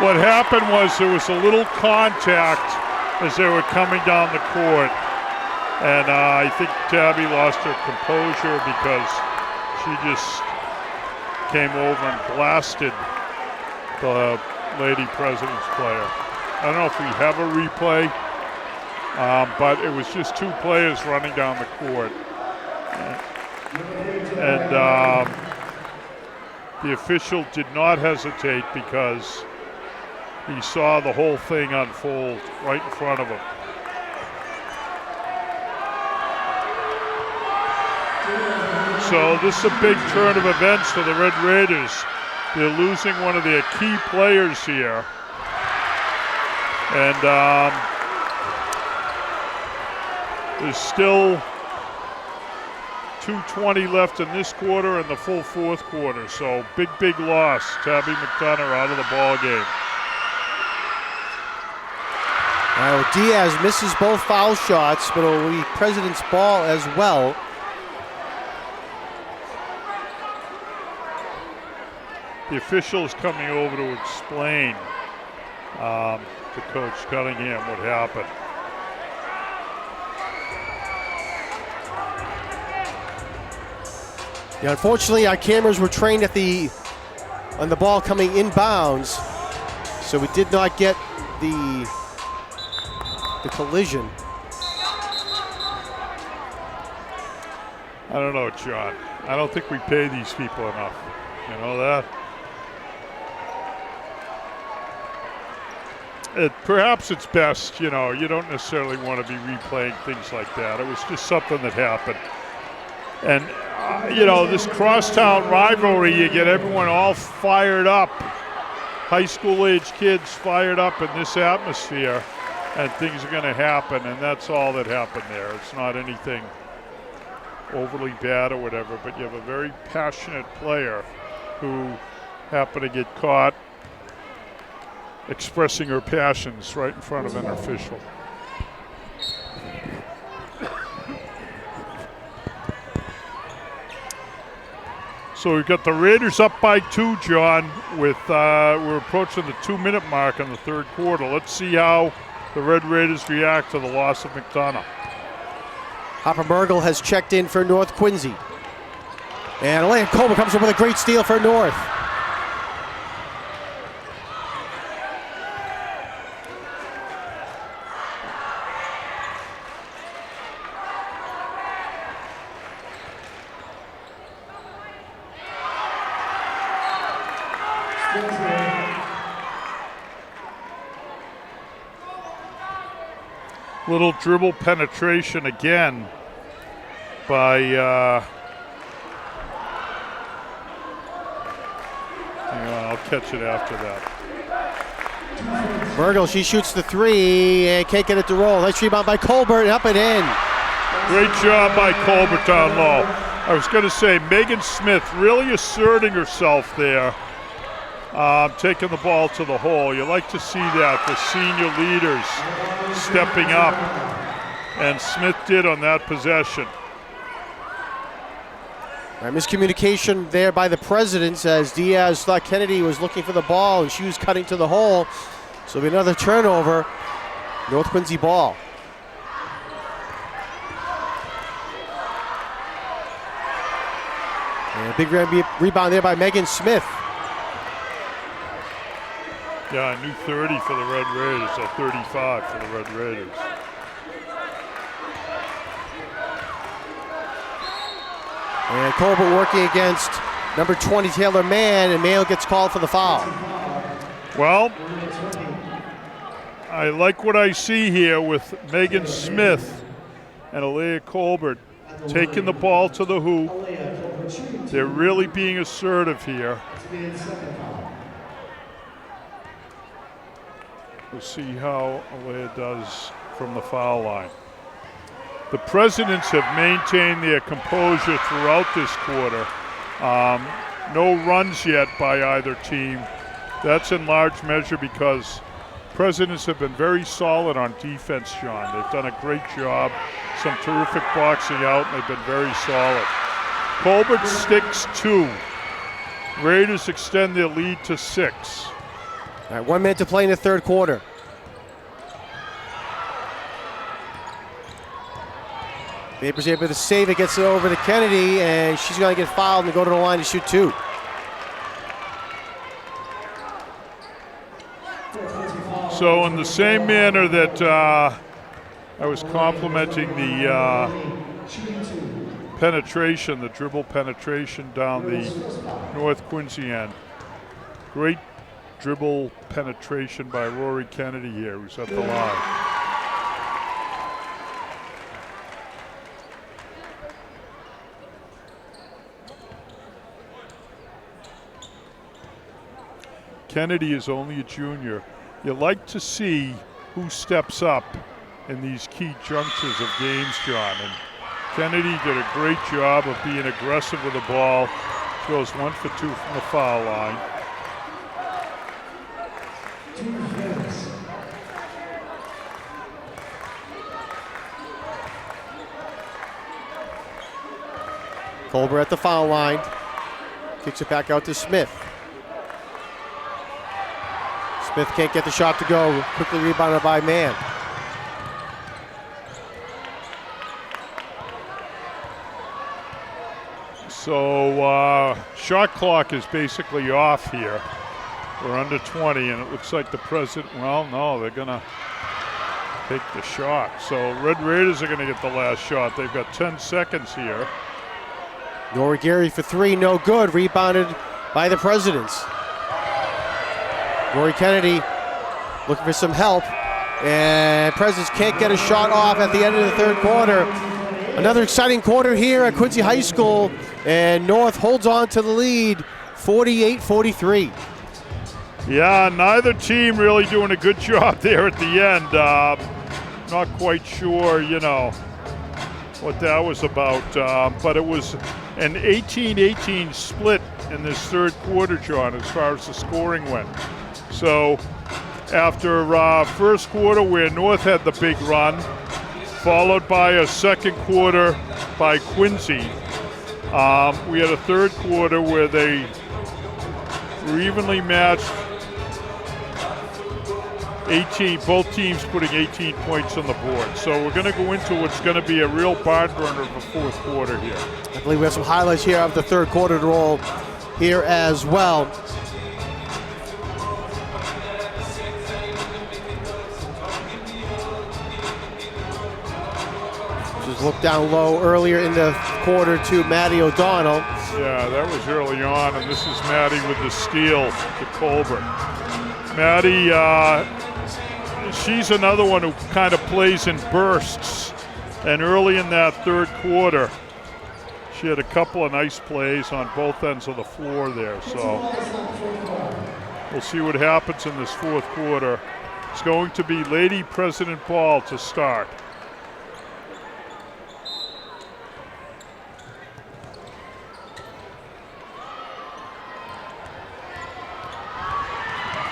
What happened was there was a little contact as they were coming down the court. And I think Tabby lost her composure because she just came over and blasted the Lady President's player. I don't know if we have a replay, but it was just 2 players running down the court. And the official did not hesitate because he saw the whole thing unfold right in front of him. So this is a big turn of events for the Red Raiders. They're losing one of their key players here. And there's still 2:20 left in this quarter and the full fourth quarter. So big loss. Tabby McDonough out of the ball game. Well, Diaz misses both foul shots, but it'll be President's ball as well. The official is coming over to explain to Coach Cunningham what happened. Yeah, unfortunately, our cameras were trained on the ball coming inbounds, so we did not get the collision. I don't know, John. I don't think we pay these people enough. You know that? Perhaps it's best, you know, you don't necessarily want to be replaying things like that. It was just something that happened. And, you know, this crosstown rivalry, you get everyone all fired up, high school-age kids fired up in this atmosphere, and things are going to happen, and that's all that happened there. It's not anything overly bad or whatever, but you have a very passionate player who happened to get caught expressing her passions right in front of an official. So we've got the Raiders up by 2, John, with we're approaching the 2-minute mark in the third quarter. Let's see how the Red Raiders react to the loss of McDonough. Hopper Mergel has checked in for North Quincy. And Elaine Coleman comes up with a great steal for North. Little dribble penetration again by hang on, I'll catch it after that. Virgil, she shoots the three and can't get it to roll. Nice rebound by Colbert, up and in. Great job by Colbert down low. I was going to say, Megan Smith really asserting herself there, taking the ball to the hole. You like to see that, the senior leaders stepping up, and Smith did on that possession. All right, miscommunication there by the presidents as Diaz thought Kennedy was looking for the ball and she was cutting to the hole. So it'll be another turnover. North Quincy ball. And a big rebound there by Megan Smith. Yeah, a new 30 for the Red Raiders, or 35 for the Red Raiders. And Colbert working against number 20, Taylor Mann, and Mayo gets called for the foul. Well, I like what I see here with Megan Smith and Alea Colbert taking the ball to the hoop. They're really being assertive here. We'll see how Alea does from the foul line. The Presidents have maintained their composure throughout this quarter. No runs yet by either team. That's in large measure because Presidents have been very solid on defense, John. They've done a great job. Some terrific boxing out, and they've been very solid. Colbert sticks 2. Raiders extend their lead to 6. All right, 1 minute to play in the third quarter. Vapors able to save it, gets it over to Kennedy, and she's going to get fouled and go to the line to shoot 2. So in the same manner that I was complimenting the penetration, the dribble penetration down the North Quincy end. Great dribble penetration by Rory Kennedy here, who's at the line. Kennedy is only a junior. You like to see who steps up in these key junctures of games, John. And Kennedy did a great job of being aggressive with the ball. Goes 1 for 2 from the foul line. Colbert at the foul line. Kicks it back out to Smith. Smith can't get the shot to go. Quickly rebounded by Mann. So shot clock is basically off here. We're under 20, and it looks like the President, well, no, they're going to take the shot. So Red Raiders are going to get the last shot. They've got 10 seconds here. Nora Gary for 3, no good. Rebounded by the Presidents. Rory Kennedy looking for some help, and Presidents can't get a shot off at the end of the third quarter. Another exciting quarter here at Quincy High School, and North holds on to the lead, 48-43. Yeah, neither team really doing a good job there at the end. Not quite sure, what that was about, but it was an 18-18 split in this third quarter, John, as far as the scoring went. So after first quarter where North had the big run, followed by a second quarter by Quincy, we had a third quarter where they were evenly matched. 18, both teams putting 18 points on the board. So we're going to go into what's going to be a real barn burner of a fourth quarter here. I believe we have some highlights here of the third quarter to roll here as well. Just look down low earlier in the quarter to Maddie O'Donnell. Yeah, that was early on, and this is Maddie with the steal to Colbert. Maddie, she's another one who kind of plays in bursts. And early in that third quarter, she had a couple of nice plays on both ends of the floor there. So We'll see what happens in this fourth quarter. It's going to be Lady President ball to start.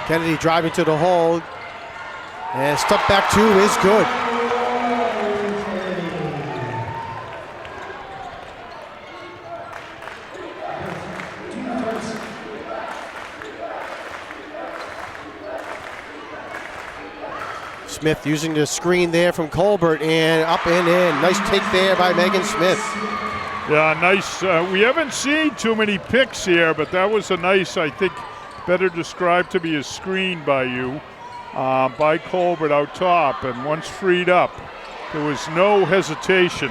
Kennedy driving to the hole. And step back two is good. Smith using the screen there from Colbert and up and in. Nice take there by Megan Smith. Yeah, nice. We haven't seen too many picks here, but that was a nice, I think, better described to be a screen by you, by Colbert out top. And once freed up, there was no hesitation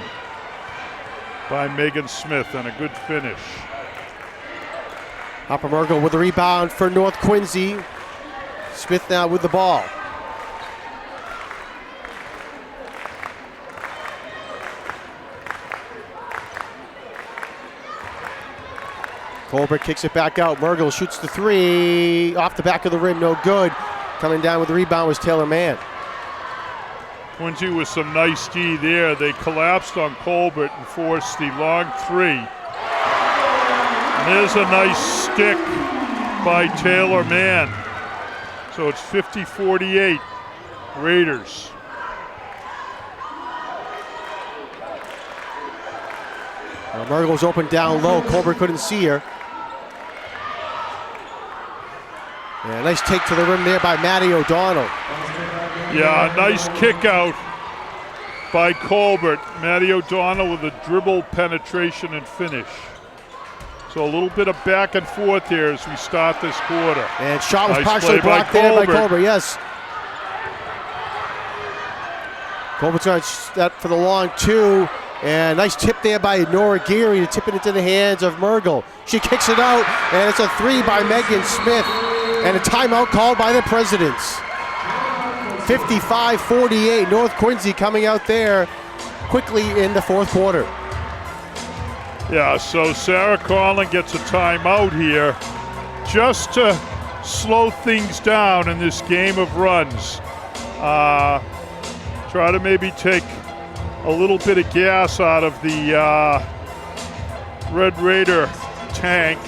by Megan Smith and a good finish. Hopper Mergel with the rebound for North Quincy. Smith now with the ball. Colbert kicks it back out. Mergel shoots the three. Off the back of the rim, no good. Coming down with the rebound was Taylor Mann. Quincy with some nice D there. They collapsed on Colbert and forced the long three. And there's a nice stick by Taylor Mann. So it's 50-48 Raiders. Mergel was open down low. Colbert couldn't see her. Yeah, nice take to the rim there by Maddie O'Donnell. Yeah, a nice kick out by Colbert. Maddie O'Donnell with a dribble, penetration, and finish. So a little bit of back and forth here as we start this quarter. And shot was nice partially blocked there by Colbert, yes. Colbert's on that for the long two. And nice tip there by Nora Geary to tip it into the hands of Mergel. She kicks it out, and it's a three by Megan Smith. And a timeout called by the Presidents. 55-48, North Quincy coming out there quickly in the fourth quarter. Yeah, so Sarah Conlon gets a timeout here just to slow things down in this game of runs. Try to maybe take a little bit of gas out of the Red Raider tank.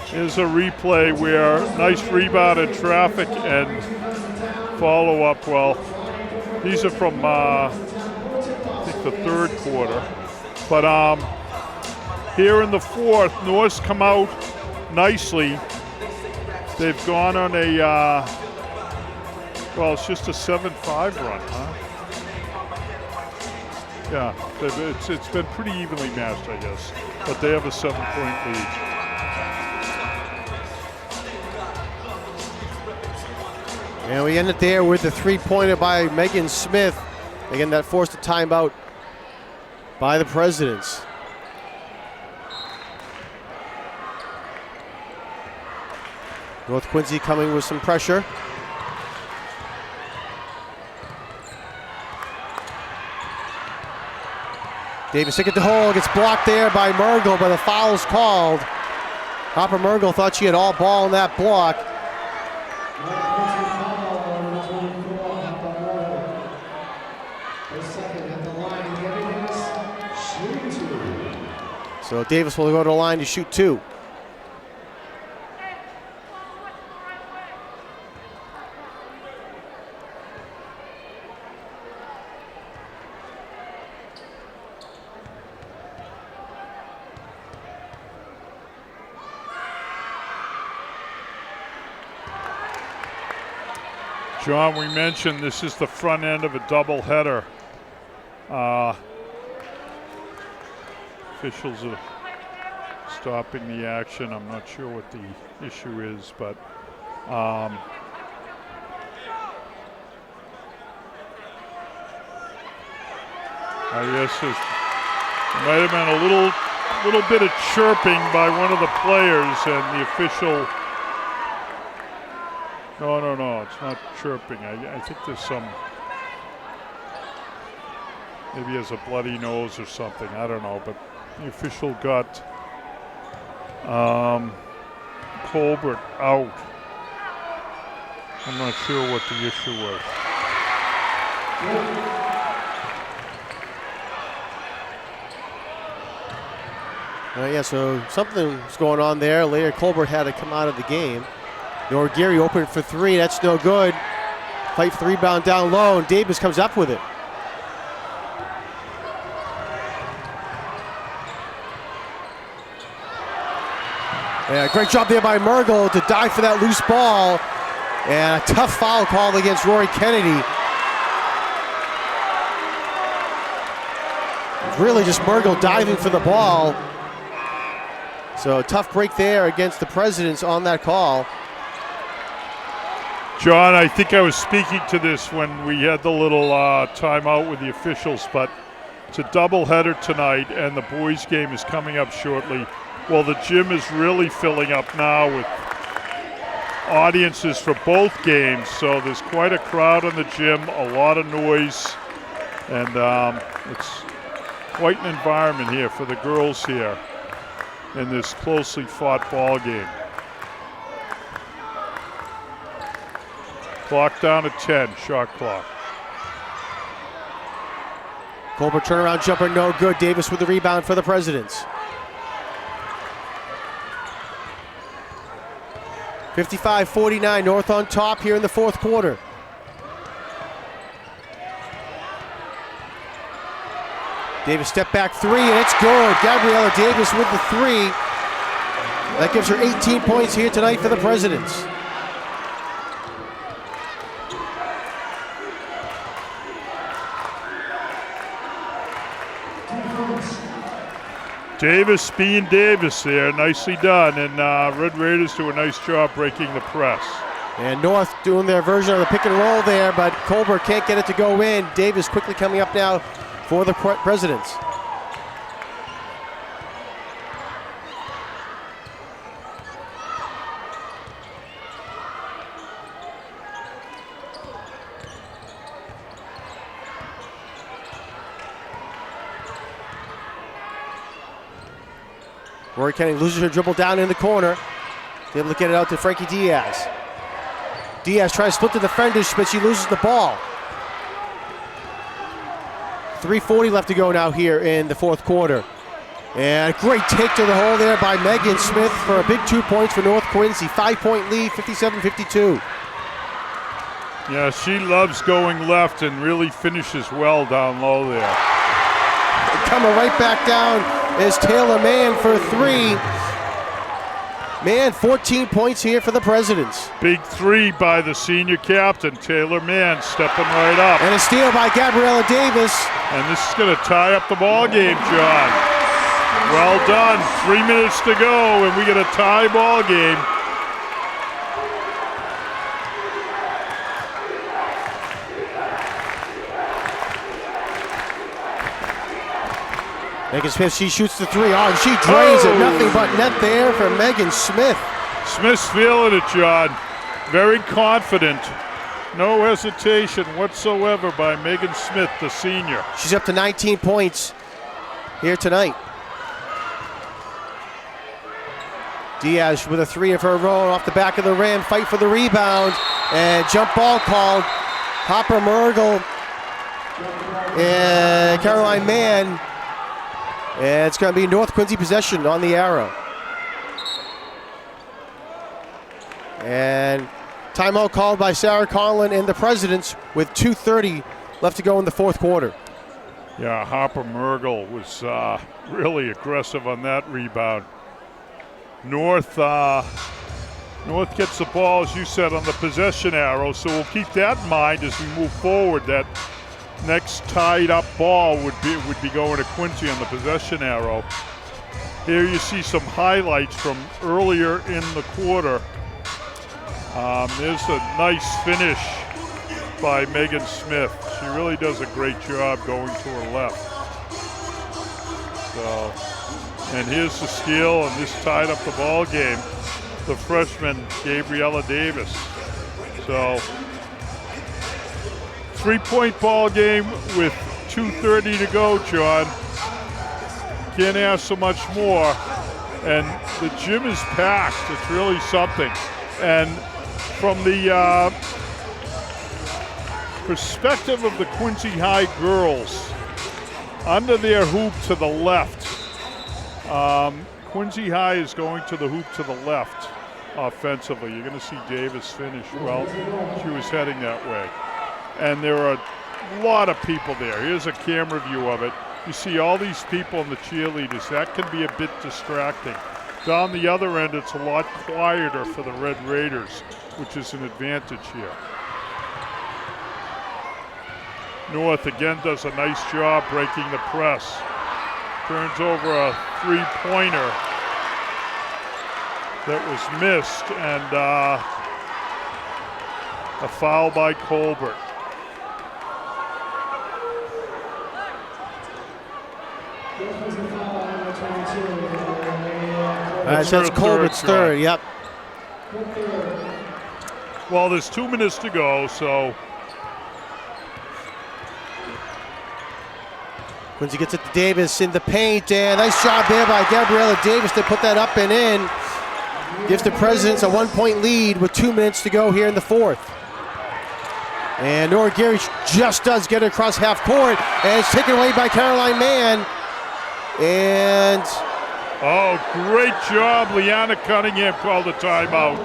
Here's a replay where nice rebound in traffic and follow-up. Well, these are from, I think, the third quarter. But here in the fourth, North's come out nicely. They've gone on a, well, it's just a 7-5 run, huh? Yeah, it's been pretty evenly matched, I guess. But they have a 7-point lead. And we end it there with the three-pointer by Megan Smith. Again, that forced a timeout by the Presidents. North Quincy coming with some pressure. Davis stick at the hole, gets blocked there by Mergel, but the foul's called. Hopper Mergel thought she had all ball in that block. So Davis will go to the line to shoot two. John, we mentioned this is the front end of a doubleheader. Officials are stopping the action. I'm not sure what the issue is, but I guess there might have been a little bit of chirping by one of the players, and the official. No, it's not chirping. I think there's some. Maybe he has a bloody nose or something. I don't know, but the official got Colbert out. I'm not sure what the issue was. Yeah, so something's going on there. Later, Colbert had to come out of the game. Nora Geary opened for three. That's no good. Fight for the rebound down low, and Davis comes up with it. Yeah, great job there by Mergel to dive for that loose ball. And a tough foul call against Rory Kennedy. Really just Mergel diving for the ball. So a tough break there against the Presidents on that call. John, I think I was speaking to this when we had the little timeout with the officials, but it's a doubleheader tonight, and the boys' game is coming up shortly. Well, the gym is really filling up now with audiences for both games, so there's quite a crowd in the gym, a lot of noise, and it's quite an environment here for the girls here in this closely fought ball game. Clock down to 10, shot clock. Colbert turnaround jumper, no good. Davis with the rebound for the Presidents. 55-49, North on top here in the fourth quarter. Davis step back three, and it's good. Gabriella Davis with the three. That gives her 18 points here tonight for the Presidents. Davis being Davis there, nicely done, and Red Raiders do a nice job breaking the press. And North doing their version of the pick and roll there, but Colbert can't get it to go in. Davis quickly coming up now for the Presidents. Rory Kennedy loses her dribble down in the corner. Able to get it out to Frankie Diaz. Diaz tries to split the defenders, but she loses the ball. 3:40 left to go now here in the fourth quarter. And a great take to the hole there by Megan Smith for a big 2 points for North Quincy. 5-point lead, 57-52. Yeah, she loves going left and really finishes well down low there. Coming right back down is Taylor Mann for three. Mann, 14 points here for the Presidents. Big three by the senior captain, Taylor Mann, stepping right up. And a steal by Gabriella Davis. And this is going to tie up the ball game, John. Well done. 3 minutes to go, and we get a tie ball game. Megan Smith, she shoots the three. Oh, and she drains it. Nothing but net there for Megan Smith. Smith's feeling it, John. Very confident. No hesitation whatsoever by Megan Smith, the senior. She's up to 19 points here tonight. Diaz with a three of her own off the back of the rim. Fight for the rebound. And jump ball called. Hopper Mergel and Caroline Mann. And it's going to be North Quincy possession on the arrow. And timeout called by Sarah Conlon and the Presidents with 2:30 left to go in the fourth quarter. Yeah, Hopper Mergel was really aggressive on that rebound. North gets the ball, as you said, on the possession arrow, so we'll keep that in mind as we move forward. That next tied up ball would be going to Quincy on the possession arrow. Here you see some highlights from earlier in the quarter. There's a nice finish by Megan Smith. She really does a great job going to her left. So, and here's the steal, and this tied up the ball game. The freshman Gabriella Davis. So, 3-point ball game with 2:30 to go, John. Can't ask so much more. And the gym is packed. It's really something. And from the perspective of the Quincy High girls, under their hoop to the left. Quincy High is going to the hoop to the left offensively. You're going to see Davis finish. Well, she was heading that way. And there are a lot of people there. Here's a camera view of it. You see all these people and the cheerleaders. That can be a bit distracting. Down the other end, it's a lot quieter for the Red Raiders, which is an advantage here. North again does a nice job breaking the press. Turns over a three-pointer that was missed, and a foul by Colbert. That's Colbert's third, yep. Well, there's 2 minutes to go, so. Quincy gets it to Davis in the paint, and nice job there by Gabriella Davis to put that up and in. Gives the Presidents a 1-point lead with 2 minutes to go here in the fourth. And Nora Geary just does get it across half court, and it's taken away by Caroline Mann. And oh, great job. Liana Cunningham called a timeout.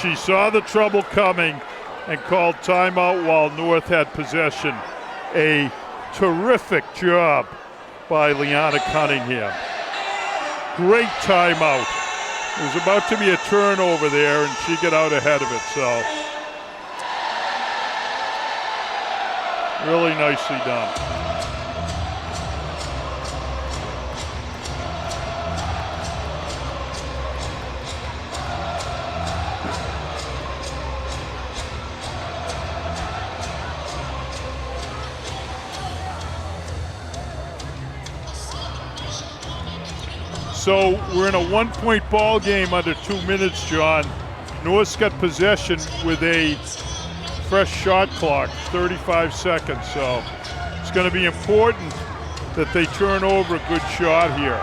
She saw the trouble coming and called timeout while North had possession. A terrific job by Liana Cunningham. Great timeout. It was about to be a turnover there, and she got out ahead of it, so really nicely done. So we're in a 1-point ball game under 2 minutes, John. North's got possession with a fresh shot clock, 35 seconds. So it's going to be important that they turn over a good shot here.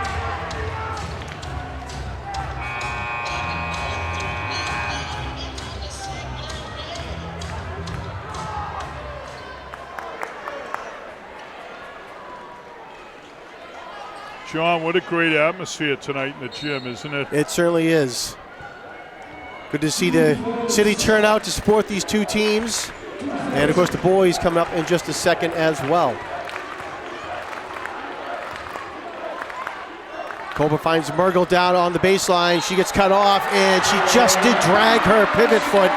John, what a great atmosphere tonight in the gym, isn't it? it certainly is. Good to see the city turn out to support these two teams. And of course the boys coming up in just a second as well. Colbert finds Mergel down on the baseline. She gets cut off, and she just did drag her pivot foot,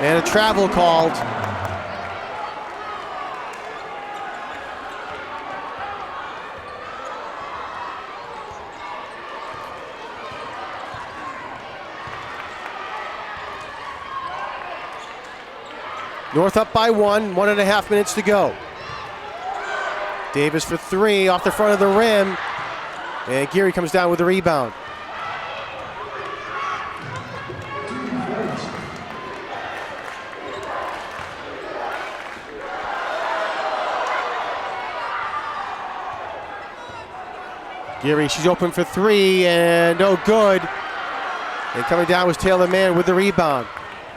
and a travel called. North up by 1.5 minutes to go. Davis for three off the front of the rim. And Geary comes down with the rebound. Geary, she's open for three, and no good. And coming down was Taylor Mann with the rebound.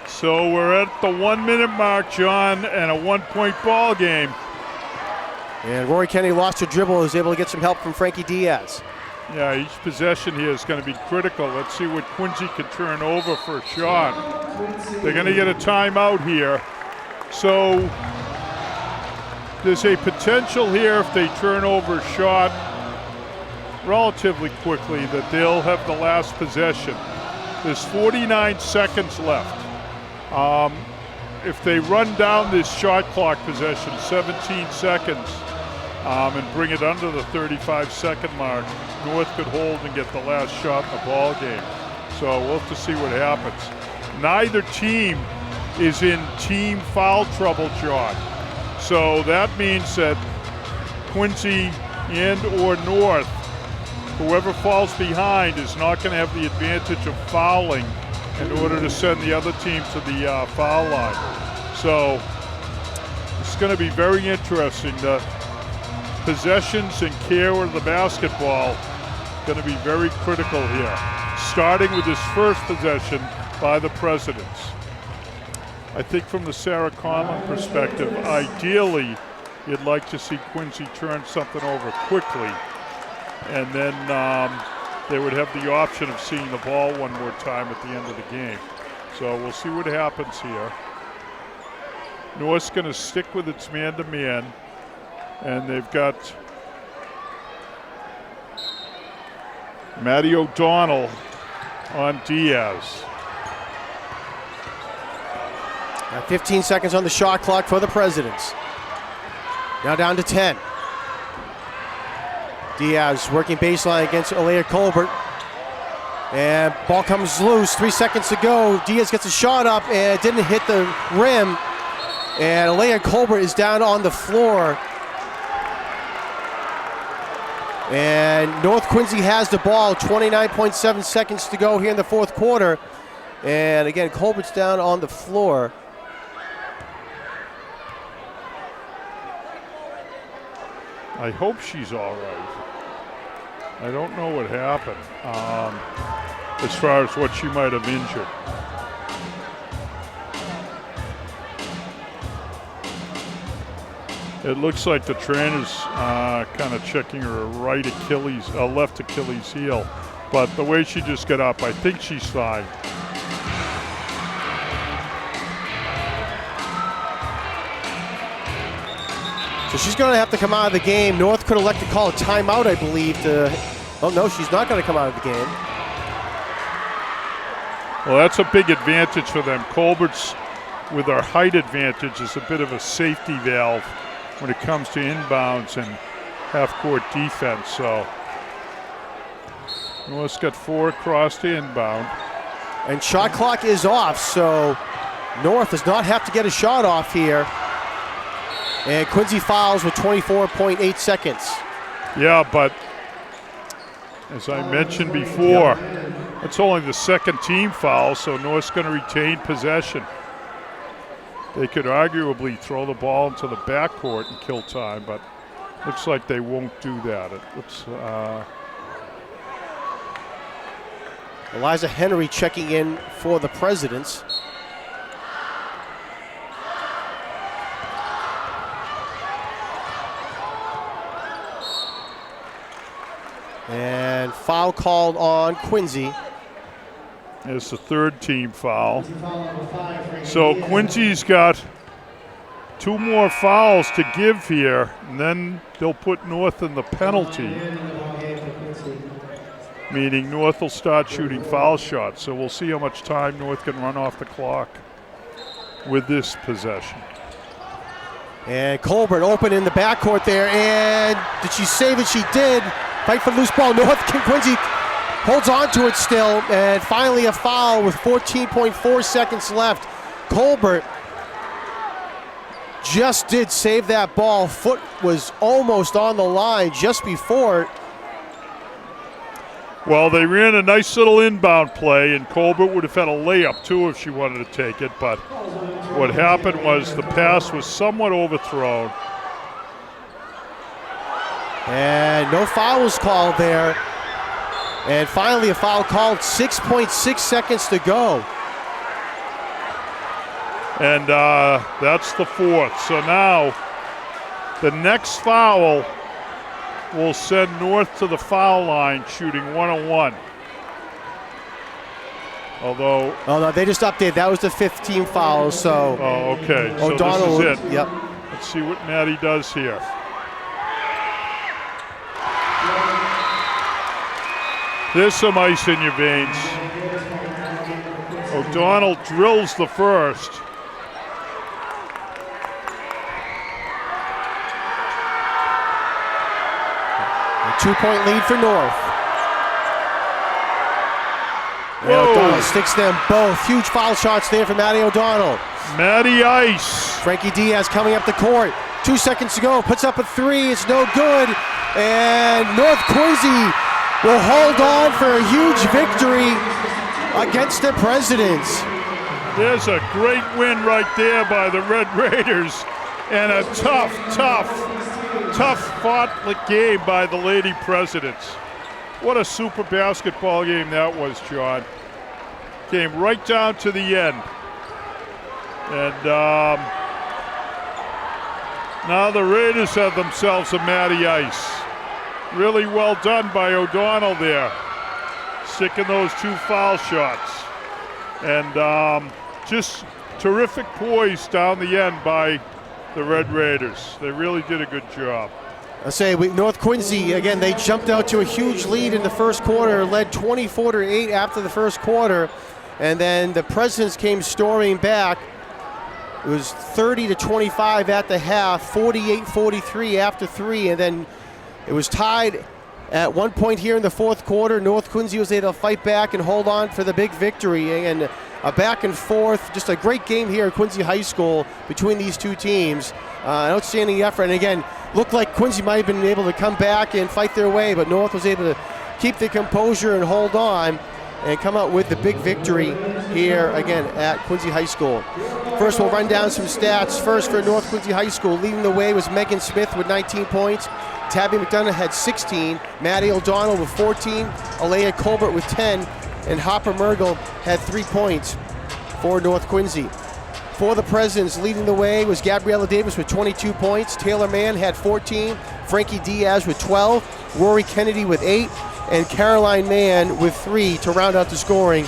So we're at the 1 minute mark, John, and a 1-point ball game. And Rory Kennedy lost her dribble, is able to get some help from Frankie Diaz. Yeah, each possession here is going to be critical. Let's see what Quincy can turn over for a shot. They're going to get a timeout here. So there's a potential here if they turn over a shot relatively quickly that they'll have the last possession. There's 49 seconds left. If they run down this shot clock possession 17 seconds and bring it under the 35-second mark, North could hold and get the last shot in the ball game. So we'll have to see what happens. Neither team is in team foul trouble, John. So that means that Quincy and or North, whoever falls behind, is not going to have the advantage of fouling in order to send the other team to the foul line. So it's going to be very interesting. The possessions and care of the basketball going to be very critical here. Starting with this first possession by the Presidents. I think from the Sarah Conlon perspective, ideally, you'd like to see Quincy turn something over quickly, and then they would have the option of seeing the ball one more time at the end of the game. So we'll see what happens here. North's going to stick with its man-to-man, and they've got Maddie O'Donnell on Diaz. 15 seconds on the shot clock for the Presidents. Now down to 10. Diaz working baseline against Alea Colbert. And ball comes loose, 3 seconds to go. Diaz gets a shot up and it didn't hit the rim. And Alea Colbert is down on the floor. And North Quincy has the ball, 29.7 seconds to go here in the fourth quarter. And again, Colbert's down on the floor. I hope she's all right. I don't know what happened as far as what she might have injured. It looks like the trainer's kind of checking her left Achilles heel. But the way she just got up, I think she's fine. So she's going to have to come out of the game. North could elect to call a timeout, I believe. Oh, no, she's not going to come out of the game. Well, that's a big advantage for them. Colbert's, with our height advantage, is a bit of a safety valve when it comes to inbounds and half-court defense. So North's got 4 across the inbound. And shot clock is off, so North does not have to get a shot off here. And Quincy fouls with 24.8 seconds. Yeah, but as I mentioned before, it's only the second team foul, so North's going to retain possession. They could arguably throw the ball into the backcourt and kill time, but looks like they won't do that. It looks, Eliza Henry checking in for the Presidents. And foul called on Quincy. It's the third team foul. So Quincy's got 2 more fouls to give here, and then they'll put North in the penalty, meaning North will start shooting foul shots. So we'll see how much time North can run off the clock with this possession. And Colbert open in the backcourt there, and did she save it? She did. Fight for the loose ball. North Quincy holds on to it still, and finally a foul with 14.4 seconds left. Colbert just did save that ball. Foot was almost on the line just before. Well, they ran a nice little inbound play, and Colbert would have had a layup too if she wanted to take it, but what happened was the pass was somewhat overthrown. And no foul was called there. And finally a foul called, 6.6 seconds to go. And that's the 4th. So now the next foul will send North to the foul line shooting 1-on-1. Although... Oh, no, they just updated. That was the 15 foul, so... Oh, okay. O'Donnell, so this is it. Yep. Let's see what Maddie does here. There's some ice in your veins. O'Donnell drills the first. A 2-point lead for North. And O'Donnell sticks them both. Huge foul shots there for Maddie O'Donnell. Maddie Ice. Frankie Diaz coming up the court. 2 seconds to go. Puts up a 3. It's no good. And North Quincy will hold on for a huge victory against the Presidents. There's a great win right there by the Red Raiders, and a tough fought game by the Lady Presidents. What a super basketball game that was, John. Came right down to the end. And now the Raiders have themselves a Matty Ice. Really well done by O'Donnell there, sticking those 2 foul shots. And just terrific poise down the end by the Red Raiders. They really did a good job. I say North Quincy, again, they jumped out to a huge lead in the first quarter, led 24-8 after the first quarter, and then the Presidents came storming back. It was 30-25 at the half, 48-43 after 3, and then it was tied at one point here in the fourth quarter. North Quincy was able to fight back and hold on for the big victory, and a back and forth, just a great game here at Quincy High School between these two teams. An outstanding effort, and again, looked like Quincy might have been able to come back and fight their way, but North was able to keep the composure and hold on and come out with the big victory here again at Quincy High School. First, we'll run down some stats. First, for North Quincy High School, leading the way was Megan Smith with 19 points. Tabby McDonough had 16. Maddie O'Donnell with 14. Alea Colbert with 10. And Hopper Mergel had 3 points for North Quincy. For the Presidents, leading the way was Gabriella Davis with 22 points. Taylor Mann had 14. Frankie Diaz with 12. Rory Kennedy with 8. And Caroline Mann with 3 to round out the scoring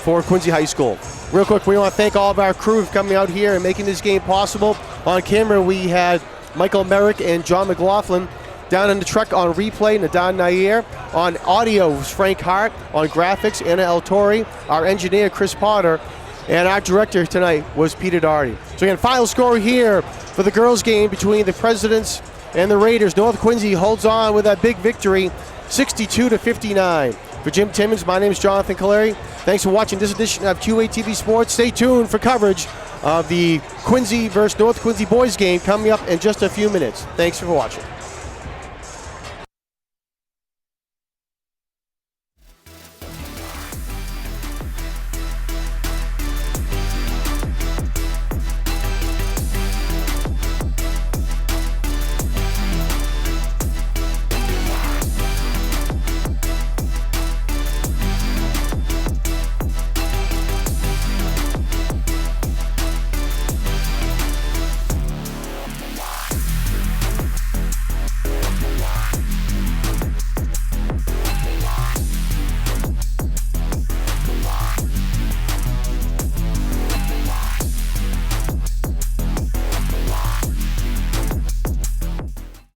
for Quincy High School. Real quick, we want to thank all of our crew for coming out here and making this game possible. On camera, we had Michael Merrick and John McLaughlin. Down in the truck on replay, Nadan Nair. On audio was Frank Hart. On graphics, Anna El Tori. Our engineer, Chris Potter. And our director tonight was Peter Doherty. So again, final score here for the girls' game between the Presidents and the Raiders. North Quincy holds on with that big victory, 62-59. For Jim Timmons, my name is Jonathan Caleri. Thanks for watching this edition of QATV Sports. Stay tuned for coverage of the Quincy versus North Quincy boys game coming up in just a few minutes. Thanks for watching.